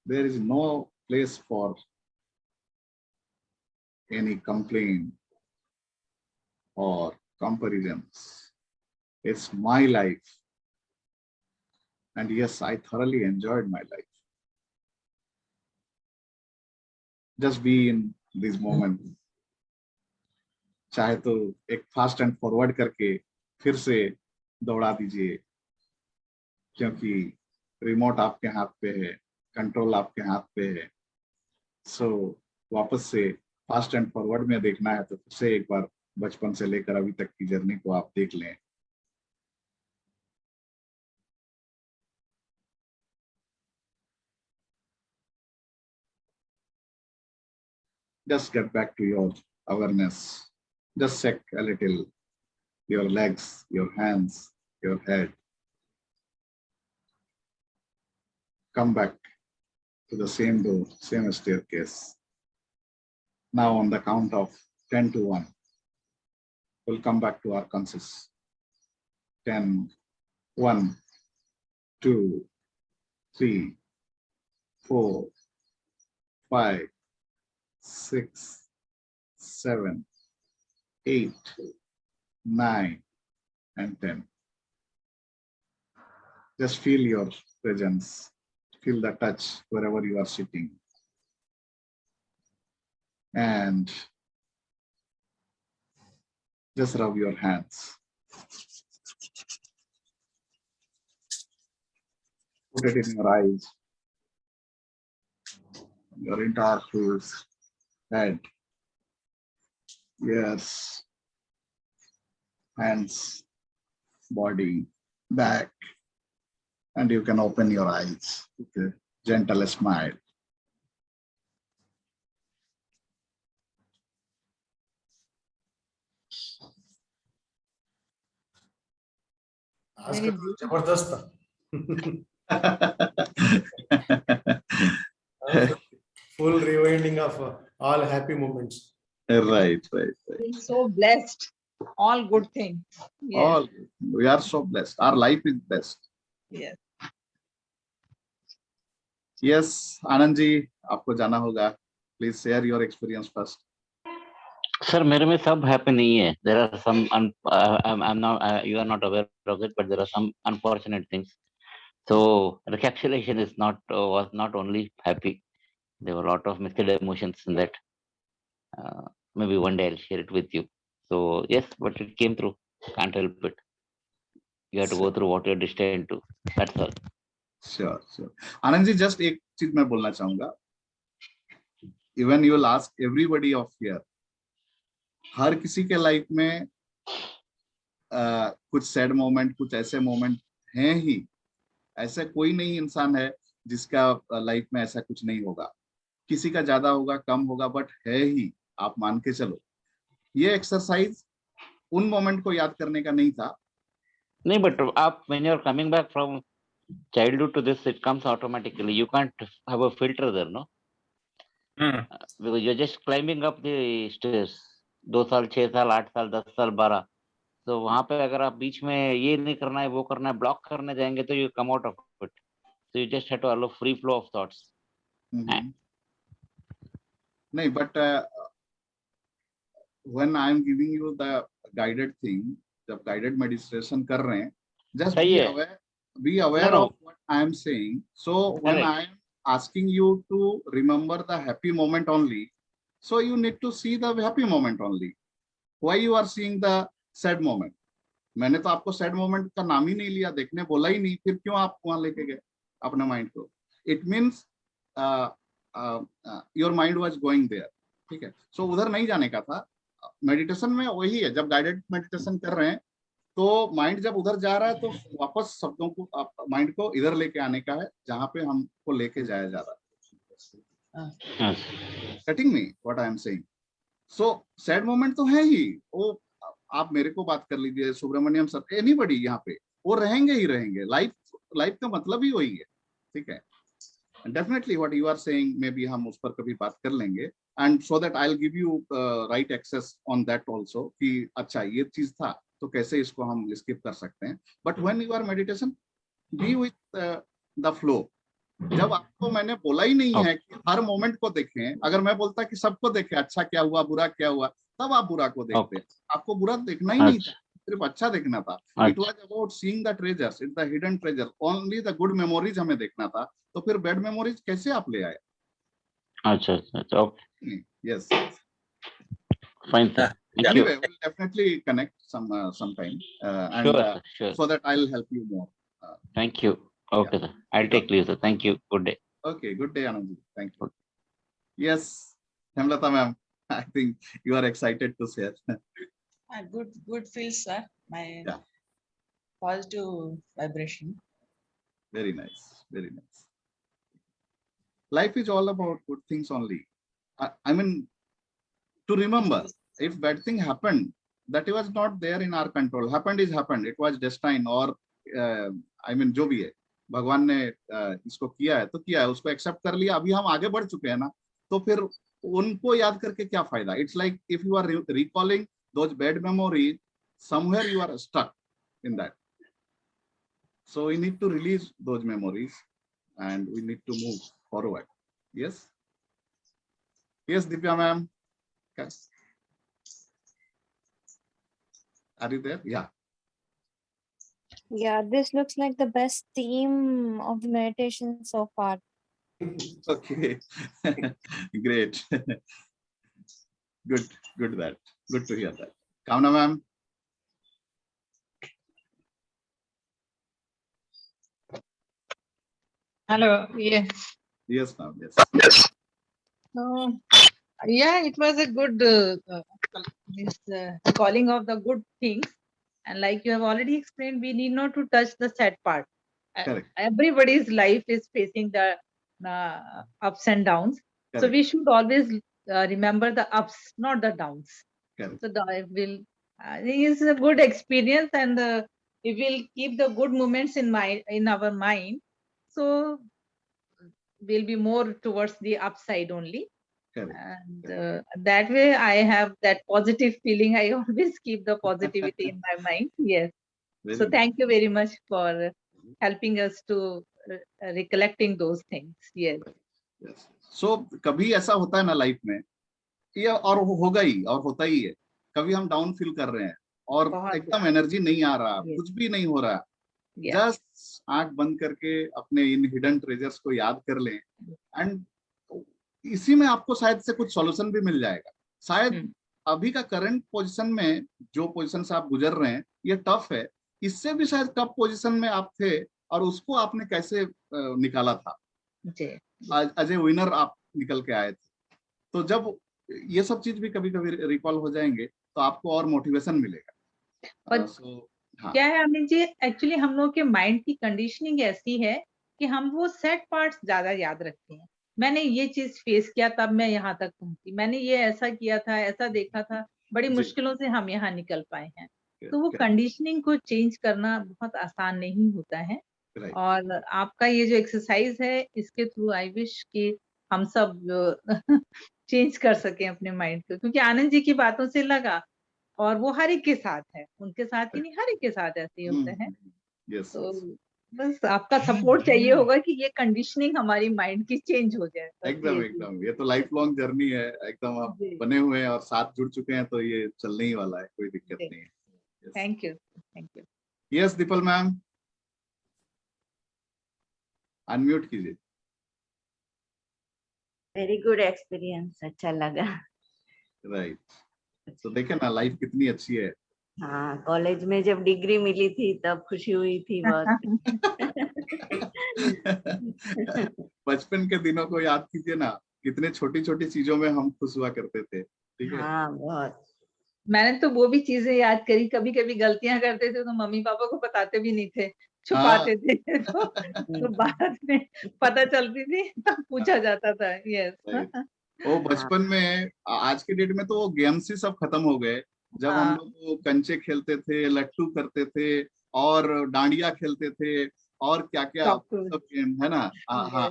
Speaker 1: There is no place for any complaint or comparisons. It's my life. And yes, I thoroughly enjoyed my life. Just be in these moments. चाहे तो एक fast and forward करके फिर से दौड़ा दीजिए, क्योंकि remote आपके हाथ पे है, कंट्रोल आपके हाथ पे है. सो वापस से फास्ट एंड फॉरवर्ड में देखना है तो फिर से एक बार बचपन से लेकर अभी तक की जर्नी को आप देख लें. Just get back to your awareness. Just check a little your legs, your hands, your head. Come back to the same door, same staircase. Now on the count of 10 to 1, we'll come back to our conscious. 10, 1, 2, 3, 4, 5, 6, 7, 8, 9, and 10. Just feel your presence. Feel the touch wherever you are sitting. And just rub your hands. Put it in your eyes, your entire face, head, ears, hands, body, back, and you can open your eyes with a gentle smile.
Speaker 5: आज का जबरदस्त था. Full rewinding of all happy moments.
Speaker 1: Right.
Speaker 4: We're so blessed. All good things. Yes.
Speaker 1: All we are so blessed. Our life is blessed.
Speaker 4: Yes.
Speaker 1: Yes, Anand ji, आपको जाना होगा. Please share your experience first.
Speaker 8: Sir मेरे में सब happy नहीं है. There are some I'm not you are not aware of it, but there are some unfortunate things. So recapitulation is not was not only happy. There were a lot of mixed emotions in that. Maybe one day I'll share it with you. So yes, but it came through. Can't help it. You have to go through what you're destined to. That's all.
Speaker 1: Sure. Anand ji, just एक चीज मैं बोलना चाहूंगा. Even you will ask everybody of here. हर किसी के life में कुछ sad moment, कुछ ऐसे मोमेंट हैं ही. ऐसा कोई नहीं इंसान है जिसका लाइफ में ऐसा कुछ नहीं होगा. किसी का ज्यादा होगा, कम होगा, बट है ही. आप मान के चलो. ये एक्सरसाइज उन मोमेंट को याद करने का नहीं था.
Speaker 8: नहीं, but आप when you're coming back from childhood to this, it comes automatically. You can't have a filter there, no? Because you're just climbing up the stairs. 2 साल, 6 साल, 8 साल, 10 साल, 12. तो वहां पे अगर आप बीच में ये नहीं करना है, वो करना है, ब्लॉक करने जाएंगे तो you come out of it. So you just have to allow free flow of thoughts.
Speaker 1: नहीं, but when I am giving you the guided thing, जब guided meditation कर रहे हैं, just be aware of what I am saying. So when I am asking you to remember the happy moment only, so you need to see the happy moment only. Why you are seeing the sad moment? मैंने तो आपको sad moment का नाम ही नहीं लिया, देखने बोला ही नहीं, फिर क्यों आप वहां लेके गए अपने माइंड को? It means your mind was going there. ठीक है. So उधर नहीं जाने का था. मेडिटेशन में वही है, जब गाइडेड मेडिटेशन कर रहे हैं तो माइंड जब उधर जा रहा है तो वापस शब्दों को, माइंड को इधर लेके आने का है जहाँ पे हमको लेके जाया जा रहा है.
Speaker 8: Yes.
Speaker 1: Getting me what I am saying? So sad moment तो है ही, वो आप मेरे को बात कर लीजिए, सुब्रमण्यम सर, एनीबडी यहाँ पे, वो रहेंगे ही रहेंगे. लाइफ का मतलब ही वही है. ठीक है. Definitely what you are saying maybe हम उस पर कभी बात कर लेंगे, and so that I will give you right access on that also कि अच्छा ये चीज था तो कैसे इसको हम स्किप कर सकते हैं. But when you are meditation, be with the flow. जब आपको मैंने बोला ही नहीं है कि हर मोमेंट को देखें, अगर मैं बोलता कि सबको देखें, अच्छा क्या हुआ, बुरा क्या हुआ, तब आप बुरा को देखते. आपको बुरा देखना ही नहीं था, सिर्फ अच्छा देखना था. It was about seeing the treasures, in the hidden treasure, only the good memories हमें देखना था. तो फिर बैड मेमोरीज कैसे आप ले आए?
Speaker 8: अच्छा अच्छा अच्छा, okay,
Speaker 1: yes,
Speaker 8: fine sir, thank you.
Speaker 1: anyway we'll definitely connect sometime, and
Speaker 8: Sure sir, sure,
Speaker 1: so that I'll help you more.
Speaker 8: thank you. Okay sir, I'll take leave sir, thank you, good day.
Speaker 1: Okay, good day Anand ji, thank you. Yes, Hemlata ma'am, I think you are excited to share.
Speaker 6: Good feels, sir. My
Speaker 1: Yeah.
Speaker 6: positive vibration.
Speaker 1: Very nice, very nice. Life is all about good things only. I mean, to remember, if bad thing happened, that was not there in our control. Happened is happened, it was destined, or I mean जो भी है, भगवान ने इसको किया है तो किया है, उसको एक्सेप्ट कर लिया. अभी हम आगे बढ़ चुके हैं ना, तो फिर उनको याद करके क्या फायदा? It's like if you are recalling those bad memories, somewhere you are stuck in that. So we need to release those memories and we need to move forward. Yes. Yes, Divya ma'am. Okay. Are you there? Yeah.
Speaker 7: Yeah, this looks like the best theme of the meditation so far.
Speaker 1: Okay. Great. Good that. Good to hear that. Kamna ma'am.
Speaker 4: Hello. Yeah.
Speaker 1: Yes, ma'am. Yes.
Speaker 4: Yeah, it was a good calling of the good things, and like you have already explained, we need not to touch the sad part.
Speaker 1: Correct.
Speaker 4: Everybody's life is facing the ups and downs, so
Speaker 1: Correct.
Speaker 4: we should always remember the ups, not the downs.
Speaker 1: Correct.
Speaker 4: So I think it's a good experience, and we will keep the good moments in our mind. So we'll be more towards the upside only.
Speaker 1: Correct.
Speaker 4: And that way I have that positive feeling. I always keep the positivity in my mind. Yes.
Speaker 1: Very
Speaker 4: So
Speaker 1: nice.
Speaker 4: thank you very much for helping us to recollecting those things. Yes.
Speaker 1: Yes. So कभी ऐसा होता है ना life में, ये और होगा ही और होता ही है, कभी हम डाउन फील कर रहे हैं और
Speaker 4: बहुत
Speaker 1: एकदम एनर्जी नहीं आ रहा,
Speaker 4: Yes.
Speaker 1: कुछ भी नहीं हो रहा.
Speaker 4: Yeah.
Speaker 1: जस्ट आंख बंद करके अपने इन हिडन ट्रेजर्स को याद कर लें, एंड इसी में आपको शायद से कुछ सॉल्यूशन भी मिल जाएगा. शायद अभी का करंट पोजीशन में जो पोजीशन से आप गुजर रहे हैं ये टफ है, इससे भी शायद टफ पोजीशन में आप थे और उसको आपने कैसे निकाला था.
Speaker 4: जी.
Speaker 1: एज ए विनर आप निकल के आए थे. तो जब ये सब चीज भी कभी कभी रिकॉल हो जाएंगे तो आपको और मोटिवेशन मिलेगा.
Speaker 4: और
Speaker 1: हाँ.
Speaker 4: क्या है अमित जी, एक्चुअली हम लोग के माइंड की कंडीशनिंग ऐसी है कि हम वो सेट पार्ट्स ज्यादा याद रखते हैं. मैंने ये चीज फेस किया तब मैं यहाँ तक पहुंची, मैंने ये ऐसा किया था, ऐसा देखा था, बड़ी
Speaker 1: जी.
Speaker 4: मुश्किलों से हम यहाँ निकल पाए हैं. तो वो
Speaker 1: Correct.
Speaker 4: कंडीशनिंग को चेंज करना बहुत आसान नहीं होता है.
Speaker 1: Right.
Speaker 4: और आपका ये जो एक्सरसाइज है, इसके थ्रू आई विश कि हम सब चेंज कर सके अपने माइंड को, क्योंकि आनंद जी की बातों से लगा, और वो हर एक के साथ है, उनके साथ ही नहीं, हर एक के साथ ऐसे ही होता है.
Speaker 1: Yes.
Speaker 4: तो बस आपका सपोर्ट चाहिए होगा कि ये कंडीशनिंग हमारी माइंड की चेंज हो जाए.
Speaker 1: एकदम एकदम, ये तो लाइफ लॉन्ग जर्नी है, एकदम आप
Speaker 4: जी.
Speaker 1: बने हुए हैं और साथ जुड़ चुके हैं, तो ये चलने ही वाला है, कोई दिक्कत
Speaker 4: जी.
Speaker 1: नहीं है. Yes.
Speaker 4: Thank you. Thank you.
Speaker 1: Yes the people ma'am, unmute कीजिए.
Speaker 3: वेरी गुड एक्सपीरियंस, अच्छा लगा.
Speaker 1: राइट. तो देखे ना लाइफ कितनी अच्छी है.
Speaker 3: हाँ, कॉलेज में जब डिग्री मिली थी तब खुशी हुई थी बहुत.
Speaker 1: बचपन के दिनों को याद कीजिए ना, कितने छोटी छोटी चीजों में हम खुश हुआ करते थे. ठीक है.
Speaker 3: हाँ, बहुत.
Speaker 4: मैंने तो वो भी चीजें याद करी, कभी कभी गलतियां करते थे तो मम्मी पापा को बताते भी नहीं थे, छुपाते थे तो बाद में पता चलती थी तब पूछा जाता था। यस।
Speaker 1: Right. वो बचपन में आज के डेट में तो वो गेम्स ही सब खत्म हो गए। जब हम
Speaker 4: हाँ।
Speaker 1: लोग वो कंचे खेलते थे, लट्टू करते थे और डांडिया खेलते थे और क्या क्या
Speaker 4: Chopper.
Speaker 1: सब गेम है ना। हाँ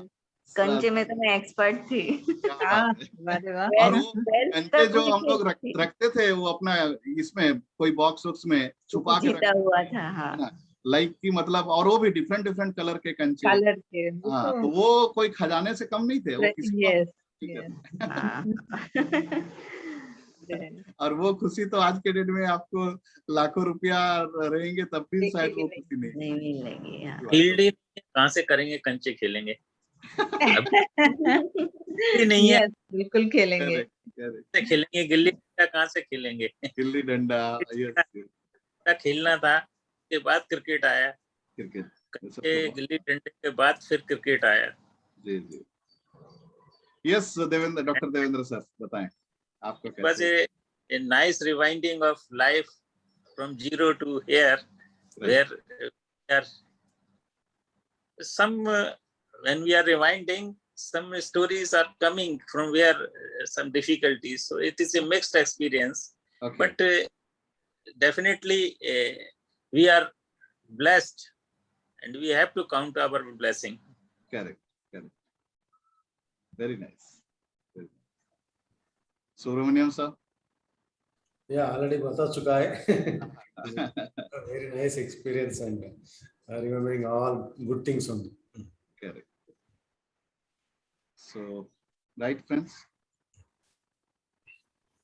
Speaker 3: कंचे में तो मैं एक्सपर्ट थी।
Speaker 1: क्या
Speaker 4: हाँ,
Speaker 1: बात है।
Speaker 4: अरे वाह।
Speaker 1: और वो
Speaker 3: Twelfth
Speaker 1: कंचे
Speaker 3: तक
Speaker 1: जो
Speaker 3: हुई
Speaker 1: हम
Speaker 3: थी
Speaker 1: लोग
Speaker 3: अच्छी।
Speaker 1: रखते थे वो अपना इसमें कोई बॉक्स वॉक्स में छुपा के
Speaker 3: जीता
Speaker 1: रखते
Speaker 3: हुआ
Speaker 1: थे,
Speaker 3: था। हाँ
Speaker 1: है ना। लाइक की मतलब, और वो भी डिफरेंट डिफरेंट कलर के कंचे।
Speaker 4: कलर के
Speaker 1: हाँ तो वो कोई खजाने से कम नहीं थे, वो किसी को
Speaker 4: यस
Speaker 1: ठीक है।
Speaker 3: हाँ
Speaker 1: और वो खुशी तो आज के डेट में आपको लाखों रुपया रहेंगे तब भी शायद वो खुशी नहीं।
Speaker 3: नहीं मिलेगी। हाँ
Speaker 2: फील्ड ही कहाँ से करेंगे, कंचे खेलेंगे भी नहीं है।
Speaker 4: यस, बिल्कुल खेलेंगे।
Speaker 1: Correct correct.
Speaker 2: से खेलेंगे, गिल्ली डंडा कहाँ से खेलेंगे
Speaker 1: गिल्ली डंडा, यस
Speaker 2: खेलना था, के बाद क्रिकेट आया,
Speaker 1: क्रिकेट,
Speaker 2: कंचे गिल्ली डंडे के बाद फिर क्रिकेट आया।
Speaker 1: जी जी। Yes Devendra, doctor Devendra sir बताएं आपको
Speaker 2: बस
Speaker 1: कैसे।
Speaker 2: a nice rewinding of life from zero to here, where we are some when we are rewinding, some stories are coming from where some difficulties. So it is a mixed experience,
Speaker 1: Okay.
Speaker 2: but definitely we are blessed, and we have to count our blessing.
Speaker 1: Correct, correct. Very nice. Very nice. Subramaniam sir.
Speaker 5: Yeah, already बता चुका है. A very nice experience and remembering all good things only.
Speaker 1: Correct. So, right friends,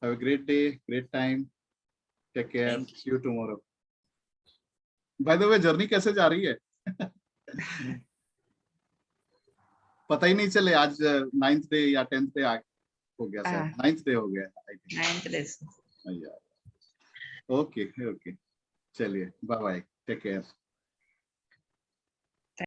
Speaker 1: have a great day, great time. Take care.
Speaker 2: Thank you.
Speaker 1: See you tomorrow. By the way, journey कैसे जा रही है? पता ही नहीं चले आज 9th day या 10th day हो गया शायद। 9th डे हो गया I think.
Speaker 6: 9th lesson.
Speaker 1: Okay okay, चलिए बाय बाय, टेक केयर।